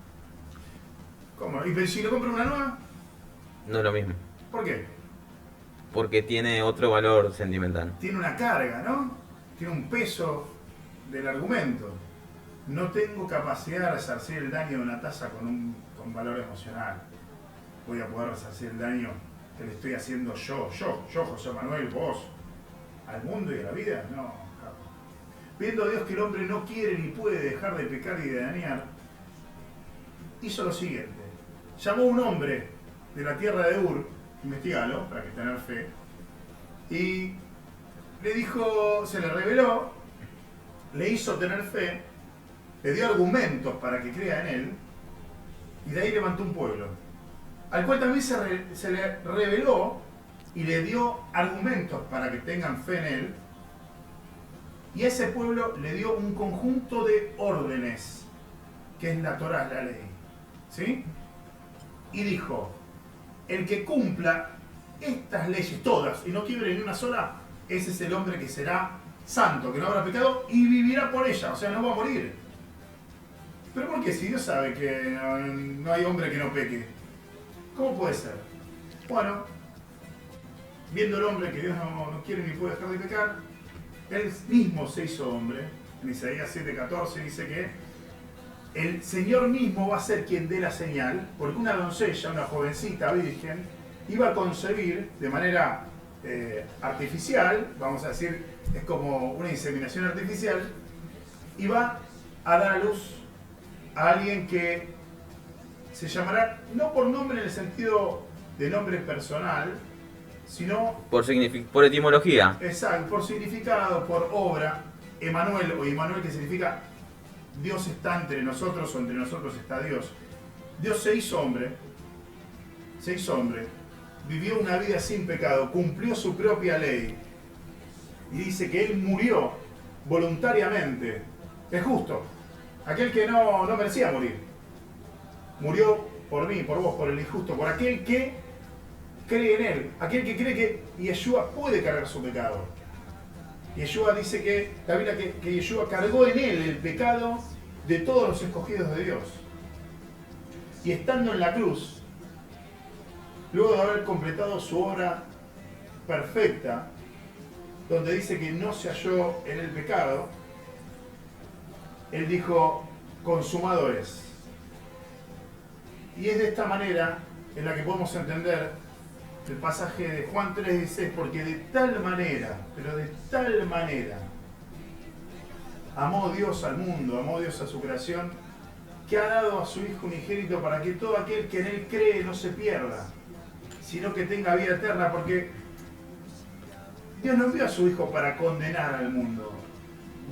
¿Cómo? ¿Y si le compro una nueva? no es lo mismo. ¿Por qué? Porque tiene otro valor sentimental. Tiene una carga, ¿no? Tiene un peso del argumento. No tengo capacidad de resarcir el daño de una taza con valor emocional. Voy a poder resarcir el daño que le estoy haciendo yo, José Manuel, vos, al mundo y a la vida. No, capo. Viendo a Dios que el hombre no quiere ni puede dejar de pecar y de dañar, hizo lo siguiente. Llamó a un hombre de la tierra de Ur, investigalo, para que tener fe, y le dijo, se le reveló, le hizo tener fe, le dio argumentos para que crea en él, y de ahí levantó un pueblo, al cual también se le reveló y le dio argumentos para que tengan fe en él, y a ese pueblo le dio un conjunto de órdenes, que es la Torá, la ley. ¿Sí? Y dijo, el que cumpla estas leyes todas y no quiebre ni una sola, ese es el hombre que será santo, que no habrá pecado y vivirá por ella, o sea, no va a morir. ¿Pero por qué? Si Dios sabe que no hay hombre que no peque, ¿cómo puede ser? Bueno, viendo el hombre que Dios no quiere ni puede dejar de pecar, Él mismo se hizo hombre. En Isaías 7:14 dice que el Señor mismo va a ser quien dé la señal, porque una doncella, una jovencita virgen, iba a concebir de manera artificial, vamos a decir, es como una inseminación artificial, y va a dar a luz a alguien que se llamará, no por nombre en el sentido de nombre personal, sino Por etimología. exacto, por significado, por obra, Emanuel o Immanuel, que significa Dios está entre nosotros o entre nosotros está Dios. Dios se hizo hombre, vivió una vida sin pecado, cumplió su propia ley y dice que Él murió voluntariamente. Es justo, aquel que no merecía morir. Murió por mí, por vos, por el injusto, por aquel que cree en Él, aquel que cree que Yeshua puede cargar su pecado. Yeshua dice que, la Biblia que Yeshua cargó en Él el pecado de todos los escogidos de Dios. Y estando en la cruz, luego de haber completado su obra perfecta, donde dice que no se halló en el pecado, Él dijo, consumado es. Y es de esta manera en la que podemos entender el pasaje de Juan 3:16, porque de tal manera, pero de tal manera, amó Dios al mundo, amó Dios a su creación, que ha dado a su Hijo unigénito para que todo aquel que en Él cree no se pierda, sino que tenga vida eterna, porque Dios no envió a su Hijo para condenar al mundo,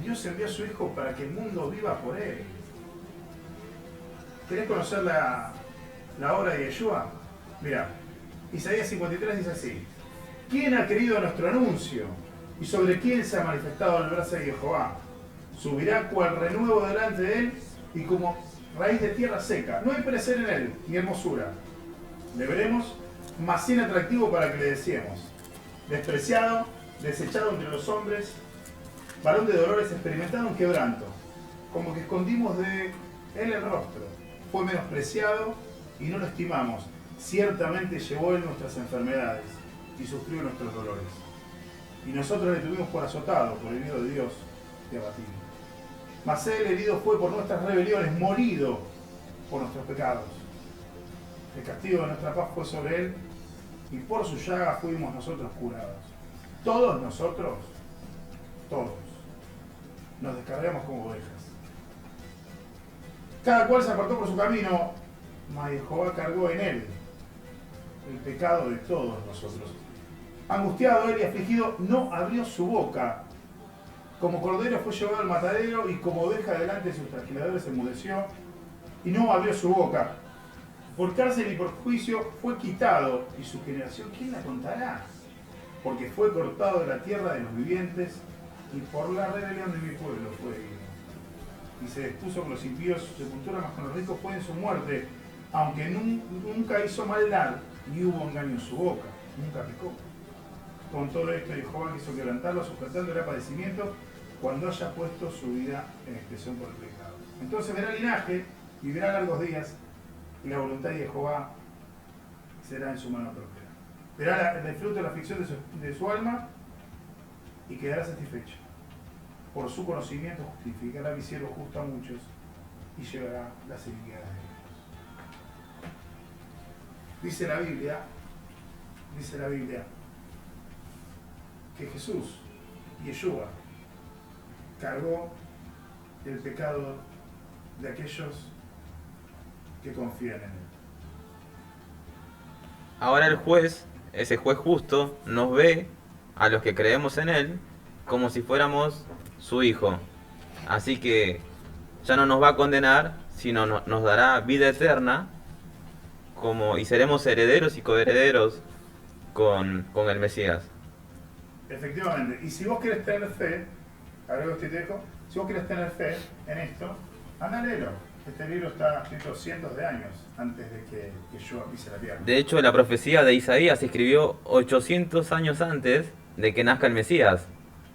Dios envió a su Hijo para que el mundo viva por Él. ¿Querés conocer la obra de Yeshua? Mira, Isaías 53 dice así: ¿quién ha querido nuestro anuncio? ¿Y sobre quién se ha manifestado el brazo de Jehová? Subirá cual renuevo delante de Él y como raíz de tierra seca. No hay parecer en Él, ni hermosura. Le veremos, mas sin atractivo para que le deseemos. Despreciado, desechado entre los hombres, varón de dolores, experimentado en quebranto. Como que escondimos de Él el rostro. Fue menospreciado y no lo estimamos. Ciertamente llevó Él nuestras enfermedades y sufrió nuestros dolores. Y nosotros le tuvimos por azotado, por herido de Dios y abatido. Mas Él herido fue por nuestras rebeliones, molido por nuestros pecados. El castigo de nuestra paz fue sobre Él y por su llaga fuimos nosotros curados. Todos nosotros, todos, nos descargamos como ovejas. Cada cual se apartó por su camino, mas Jehová cargó en Él el pecado de todos nosotros. Angustiado Él y afligido, no abrió su boca. Como cordero fue llevado al matadero y como oveja delante de sus trasquiladores enmudeció y no abrió su boca. Por cárcel y por juicio fue quitado, y su generación, ¿quién la contará? Porque fue cortado de la tierra de los vivientes y por la rebelión de mi pueblo fue herido. Y se dispuso con los impíos su sepultura, mas con los ricos fue en su muerte, aunque nunca hizo maldad, ni hubo engaño en su boca, nunca pecó. Con todo esto Jehová quiso quebrantarlo, sujetándole a padecimiento, cuando haya puesto su vida en expresión por el pecado. Entonces verá linaje y verá largos días, y la voluntad de Jehová será en su mano próspera. Verá el fruto de la aflicción de su alma y quedará satisfecho. Por su conocimiento justificará mi siervo justo a muchos y llevará las iniquidades de ellos. Dice la Biblia, que Jesús, Yeshua, cargó el pecado de aquellos que confían en Él. Ahora el juez, ese juez justo, nos ve a los que creemos en Él como si fuéramos su hijo. Así que ya no nos va a condenar, sino nos dará vida eterna y seremos herederos y coherederos con el Mesías. Efectivamente. Y si vos querés tener fe, agrego este tejo, si vos querés tener fe en esto, anda a leerlo. Este libro está escrito cientos de años antes de que Yeshua pise la tierra. De hecho, la profecía de Isaías se escribió 800 años antes de que nazca el Mesías.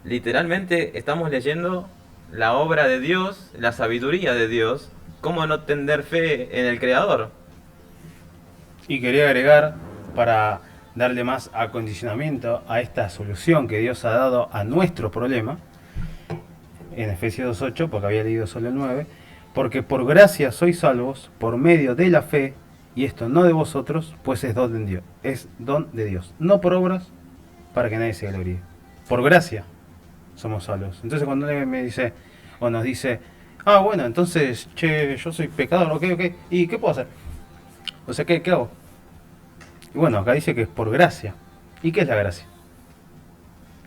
Literalmente estamos leyendo la obra de Dios, la sabiduría de Dios. ¿Cómo no tener fe en el Creador? Y quería agregar, para darle más acondicionamiento a esta solución que Dios ha dado a nuestro problema, en Efesios 2:8, porque había leído solo el 9, porque por gracia sois salvos por medio de la fe, y esto no de vosotros, pues es don de Dios, no por obras, para que nadie se gloríe. Por gracia somos salvos. Entonces cuando él me dice, o nos dice, ah, bueno, entonces, che, yo soy pecador, ok, ¿y qué puedo hacer? O sea, ¿qué hago? Y bueno, acá dice que es por gracia. ¿Y qué es la gracia?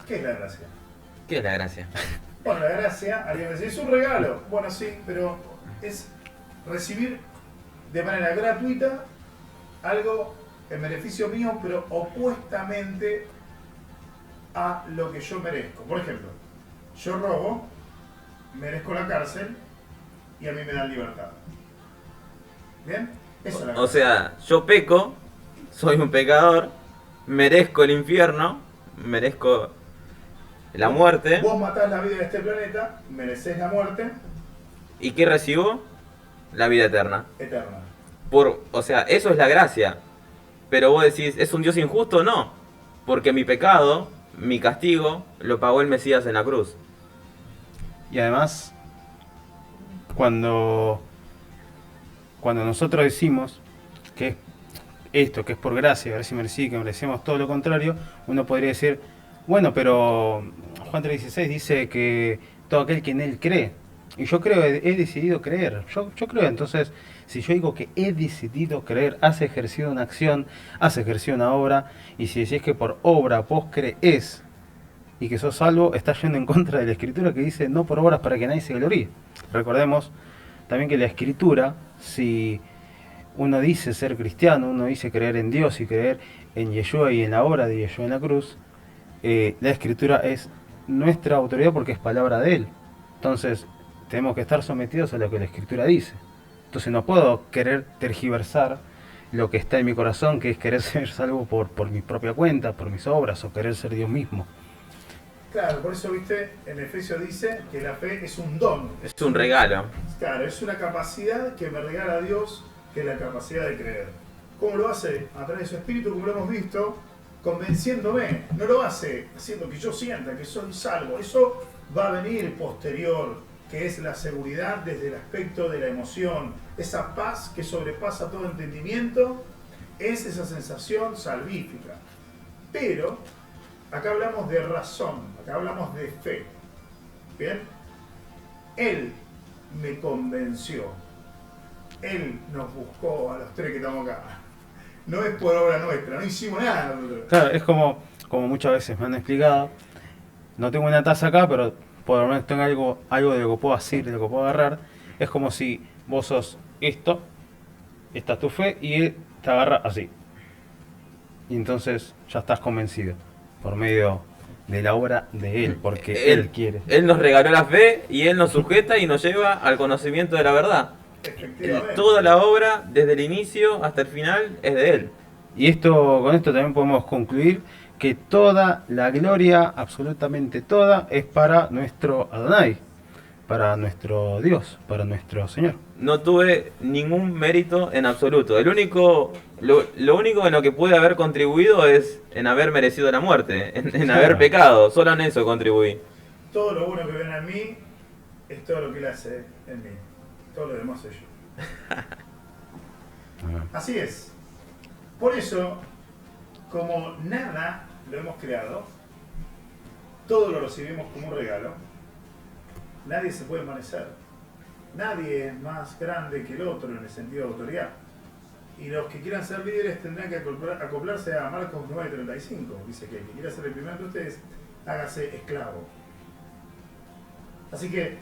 ¿Qué es la gracia? ¿Qué es la gracia? Bueno, la gracia, alguien me dice, es un regalo. Bueno, sí, pero es recibir de manera gratuita algo en beneficio mío, pero opuestamente a lo que yo merezco. Por ejemplo, yo robo, merezco la cárcel y a mí me dan libertad. ¿Bien? Eso es la gracia. O sea, yo peco, soy un pecador, merezco el infierno, merezco la muerte. Vos matás la vida de este planeta, merecés la muerte ¿Y qué recibo? La vida eterna. eterna. O sea, eso es la gracia. Pero vos decís, ¿es un Dios injusto? No. Porque mi pecado, mi castigo, lo pagó el Mesías en la cruz. Y además, cuando nosotros decimos que esto, que es por gracia, si merecí, que merecemos todo lo contrario, uno podría decir, bueno, pero Juan 3:16 dice que todo aquel que en él cree, y yo creo, he decidido creer, yo creo, entonces, si yo digo que he decidido creer, has ejercido una acción, has ejercido una obra, y si decís que por obra vos crees y que sos salvo, estás yendo en contra de la Escritura que dice no por obras para que nadie se gloríe. Recordemos también que la Escritura, si uno dice ser cristiano, uno dice creer en Dios y creer en Yeshua y en la obra de Yeshua en la cruz, la Escritura es nuestra autoridad porque es palabra de Él. Entonces tenemos que estar sometidos a lo que la Escritura dice. Entonces no puedo querer tergiversar lo que está en mi corazón, que es querer ser salvo por mi propia cuenta, por mis obras, o querer ser Dios mismo. Claro, por eso, viste, en Efesios dice que la fe es un don. Es un regalo. Claro, es una capacidad que me regala Dios, que es la capacidad de creer. ¿Cómo lo hace? A través de su espíritu, como lo hemos visto, convenciéndome. No lo hace haciendo que yo sienta que soy salvo. Eso va a venir posterior, que es la seguridad desde el aspecto de la emoción. Esa paz que sobrepasa todo entendimiento, es esa sensación salvífica. Pero acá hablamos de razón, acá hablamos de fe. ¿Bien? Él me convenció. Él nos buscó a los tres que estamos acá. No es por obra nuestra, no hicimos nada nosotros. Claro, es como muchas veces me han explicado, no tengo una taza acá, pero por lo menos tengo algo de lo que puedo hacer, de lo que puedo agarrar. Es como si vos sos esto, esta es tu fe, y él te agarra así. Y entonces ya estás convencido, por medio de la obra de él, porque él quiere. Él nos regaló la fe y Él nos sujeta y nos lleva al conocimiento de la verdad. Efectivamente. Toda la obra, desde el inicio hasta el final, es de Él. Y con esto también podemos concluir que toda la gloria, absolutamente toda, es para nuestro Adonai, para nuestro Dios, para nuestro Señor. No tuve ningún mérito en absoluto. Lo único en lo que pude haber contribuido es en haber merecido la muerte, en haber pecado. Solo en eso contribuí. Todo lo bueno que ven en mí es todo lo que él hace en mí. Todo lo demás soy yo. Así es. Por eso, como nada lo hemos creado, todo lo recibimos como un regalo, nadie se puede amanecer. Nadie es más grande que el otro en el sentido de autoridad. Y los que quieran ser líderes tendrán que acoplarse a Marcos 9:35. Dice que el que quiera ser el primero de ustedes, hágase esclavo. Así que,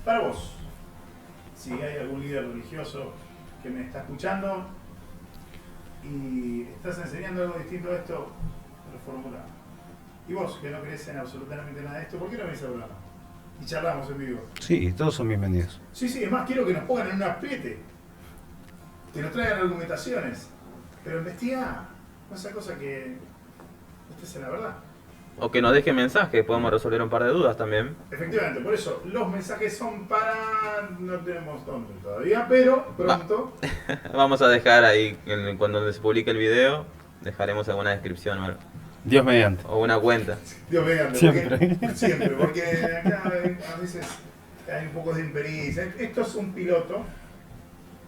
para vos, si hay algún líder religioso que me está escuchando y estás enseñando algo distinto a esto, reformula. Y vos, que no crees en absolutamente nada de esto, ¿por qué no venís a hablar? Y charlamos en vivo. Sí, todos son bienvenidos. Sí, es más, quiero que nos pongan en un apriete, que nos traigan argumentaciones, pero investiga, no esa cosa que estés en la verdad. O que nos deje mensajes, podemos resolver un par de dudas también. Efectivamente, por eso, los mensajes son para... no tenemos dónde todavía, pero pronto... Vamos a dejar ahí, cuando se publique el video, Dejaremos alguna descripción o algo. Dios mediante. O una cuenta. Dios mediante, Siempre. siempre, porque acá a veces hay un poco de impericia. Esto es un piloto,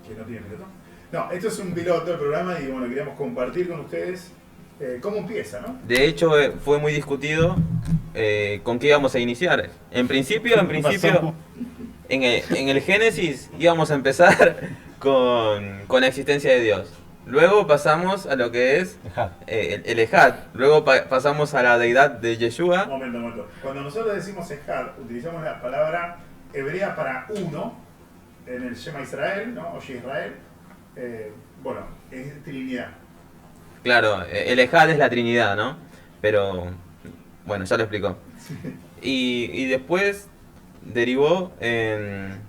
que no tiene piloto. No, esto es un piloto del programa y bueno, queríamos compartir con ustedes cómo empieza, ¿no? De hecho, fue muy discutido con qué íbamos a iniciar. En principio, Pasó. en el Génesis íbamos a empezar con la existencia de Dios. Luego pasamos a lo que es Dejad. el Ejad. Luego pasamos a la deidad de Yeshua. Momento. Cuando nosotros decimos Ejad, utilizamos la palabra hebrea para uno en el Shema Israel, ¿no? O Israel. Bueno, es Trinidad. Claro, el Ejad es la Trinidad, ¿no? Pero, bueno, ya lo explicó. Y después derivó en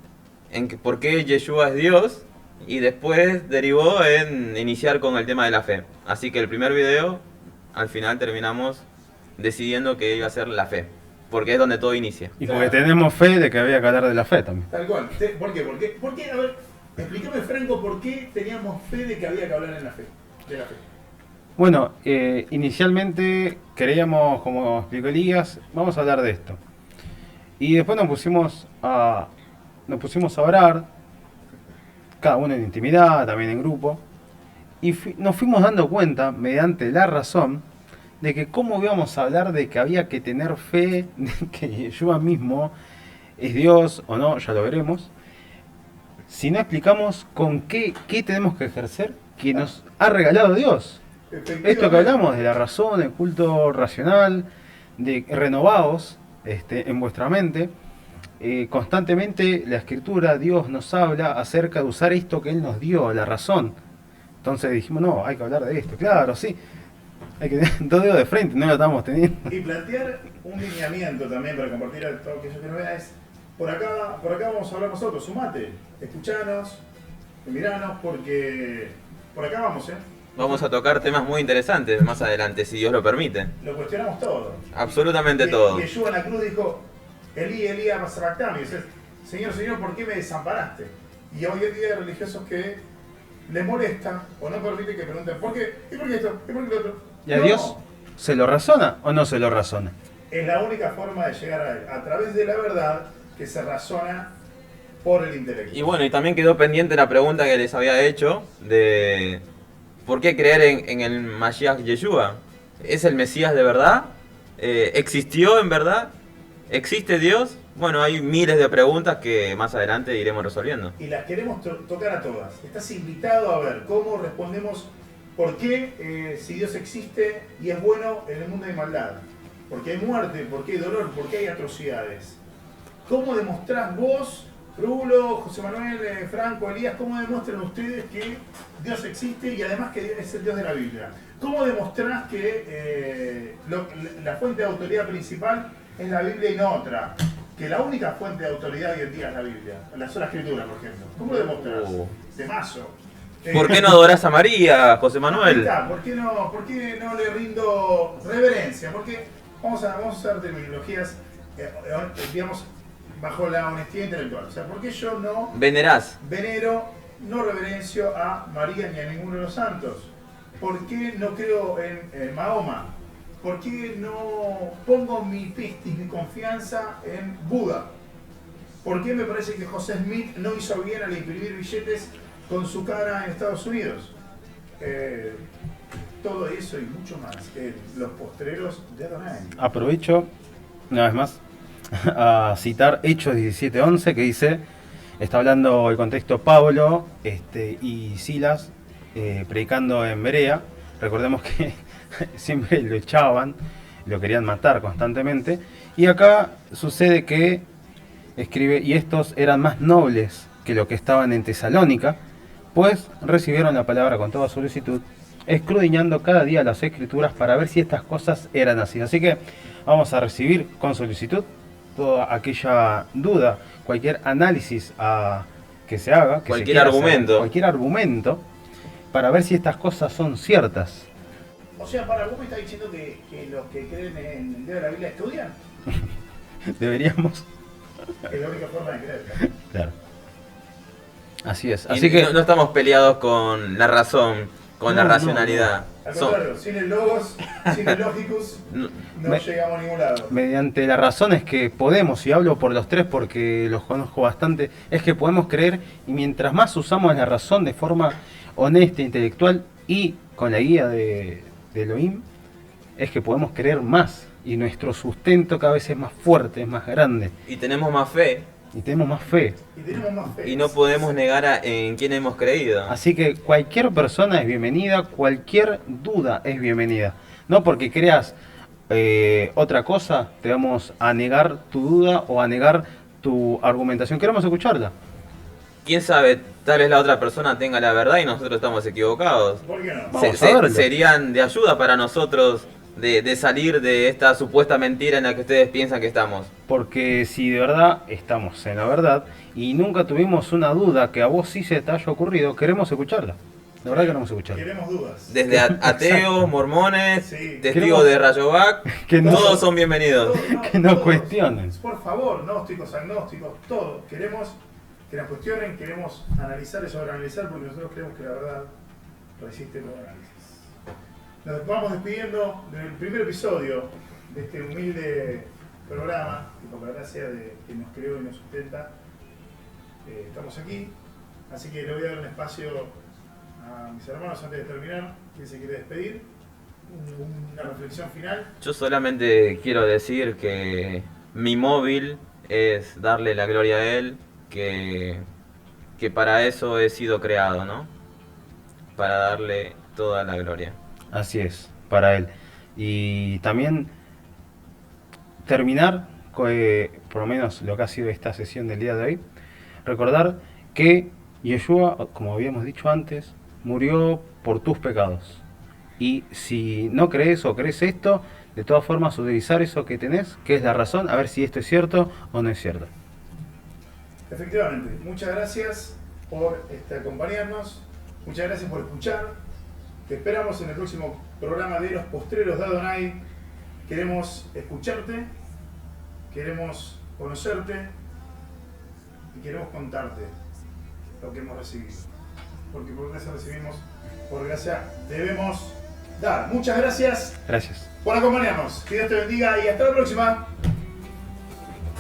por qué Yeshua es Dios. Y después derivó en iniciar con el tema de la fe. Así que el primer video, al final terminamos decidiendo que iba a ser la fe. Porque es donde todo inicia. Y porque tenemos fe de que había que hablar de la fe también. Tal cual. ¿Por qué? ¿Por qué? A ver, explícame, Franco, ¿por qué teníamos fe de que había que hablar en la fe? De la fe. Bueno, inicialmente creíamos, como explicó Elías, vamos a hablar de esto. Y después nos pusimos a orar, cada uno en intimidad, también en grupo, y nos fuimos dando cuenta, mediante la razón, de que cómo íbamos a hablar de que había que tener fe, de que Yeshua mismo es Dios o no, ya lo veremos, si no explicamos con qué tenemos que ejercer que nos ha regalado Dios. Esto que hablamos de la razón, el culto racional, de renovados en vuestra mente, constantemente la Escritura, Dios nos habla acerca de usar esto que Él nos dio, la razón. Entonces dijimos, no, hay que hablar de esto, claro, sí. Hay que tener todo de frente, no lo estamos teniendo. Y plantear un lineamiento también para compartir a todos aquellos que nos vean es, por acá vamos a hablar nosotros, sumate, escuchanos, miranos, porque por acá vamos, Vamos a tocar temas muy interesantes más adelante, si Dios lo permite. Lo cuestionamos todo. Absolutamente todo. Y Yeshua en la cruz dijo, Elí, ama sabactami, Señor, ¿por qué me desamparaste? Y hoy en día hay religiosos que les molesta o no permiten que pregunten, ¿por qué? ¿Y por qué esto? ¿Y por qué lo otro? ¿Y a No. Dios se lo razona o no se lo razona? Es la única forma de llegar a Él, a través de la verdad que se razona por el intelecto. Y bueno, y también quedó pendiente la pregunta que les había hecho de ¿por qué creer en el Mashiach Yeshua? ¿Es el Mesías de verdad? ¿Existió en verdad? ¿Existe Dios? Bueno, hay miles de preguntas que más adelante iremos resolviendo. Y las queremos tocar a todas. Estás invitado a ver cómo respondemos por qué, si Dios existe y es bueno, en el mundo hay maldad. Porque hay muerte, porque hay dolor, porque hay atrocidades. ¿Cómo demostrás vos, Rulo, José Manuel, Franco, Elías, cómo demuestran ustedes que Dios existe y además que es el Dios de la Biblia? ¿Cómo demostrás que la fuente de autoridad principal es la Biblia y no otra? Que la única fuente de autoridad hoy en día es la Biblia, la sola escritura, por ejemplo. ¿Cómo lo demostrás? De mazo. ¿Por qué no adorás a María, José Ahí Manuel? está. ¿Por qué no le rindo reverencia? Porque vamos a usar terminologías, digamos, bajo la honestidad intelectual. O sea, ¿por qué yo no Venerás. venero, no reverencio a María ni a ninguno de los santos? ¿Por qué no creo en Mahoma? ¿Por qué no pongo mi pistis, mi confianza en Buda? ¿Por qué me parece que José Smith no hizo bien al imprimir billetes con su cara en Estados Unidos? Todo eso y mucho más en los postreros de Adonai. Aprovecho, una vez más, a citar Hechos 17:11, que dice, está hablando el contexto Pablo y Silas predicando en Berea. Recordemos que siempre lo echaban, lo querían matar constantemente. Y acá sucede que escribe, y estos eran más nobles que los que estaban en Tesalónica, pues recibieron la palabra con toda solicitud, escudriñando cada día las escrituras para ver si estas cosas eran así. Así que vamos a recibir con solicitud toda aquella duda, cualquier análisis que se haga, que Cualquier argumento. cualquier argumento, para ver si estas cosas son ciertas. O sea, para vos me estás diciendo que los que creen en el Dios de la Biblia estudian. Deberíamos. Es la única forma de creer. Claro. Así es. Y Así que no estamos peleados con la razón, con la No, racionalidad. Al contrario, sin el logos, sin el logicus, no llegamos a ningún lado. Mediante la razón es que podemos, y hablo por los tres porque los conozco bastante, es que podemos creer, y mientras más usamos la razón de forma honesta, intelectual y con la guía de Elohim, es que podemos creer más, y nuestro sustento cada vez es más fuerte, es más grande, Y tenemos más fe. y tenemos más fe. Y tenemos más fe. Y no podemos negar en quién hemos creído. Así que cualquier persona es bienvenida, cualquier duda es bienvenida. No porque creas otra cosa, te vamos a negar tu duda o a negar tu argumentación. Queremos escucharla. Quién sabe, tal vez la otra persona tenga la verdad y nosotros estamos equivocados. ¿Por qué no? Vamos a verlo. Serían de ayuda para nosotros de salir de esta supuesta mentira en la que ustedes piensan que estamos. Porque si de verdad estamos en la verdad y nunca tuvimos una duda que a vos sí se te haya ocurrido, queremos escucharla. De verdad queremos escucharla. Queremos dudas. Desde ateos, mormones, Sí. testigos de Rayovac, Que no- todos son bienvenidos. Que no cuestionen. Por favor, gnósticos, agnósticos, todos. Queremos que nos cuestionen, queremos analizar y sobreanalizar porque nosotros creemos que la verdad resiste todo análisis. Nos vamos despidiendo del primer episodio de este humilde programa, que por la gracia de que nos creó y nos sustenta, estamos aquí. Así que le voy a dar un espacio a mis hermanos antes de terminar. ¿Quién se quiere despedir? Una reflexión final. Yo solamente quiero decir que mi móvil es darle la gloria a Él, que para eso he sido creado, ¿no? Para darle toda la gloria. Así es, para él. Y también terminar, por lo menos lo que ha sido esta sesión del día de hoy, recordar que Yeshua, como habíamos dicho antes, murió por tus pecados. Y si no crees o crees esto, de todas formas utilizar eso que tenés, que es la razón, a ver si esto es cierto o no es cierto. Efectivamente, muchas gracias por acompañarnos, muchas gracias por escuchar. Te esperamos en el próximo programa de Los Postreros de Adonai. Queremos escucharte, queremos conocerte y queremos contarte lo que hemos recibido. Porque por gracia recibimos, por gracia debemos dar. Muchas gracias Gracias. por acompañarnos. Que Dios te bendiga y hasta la próxima.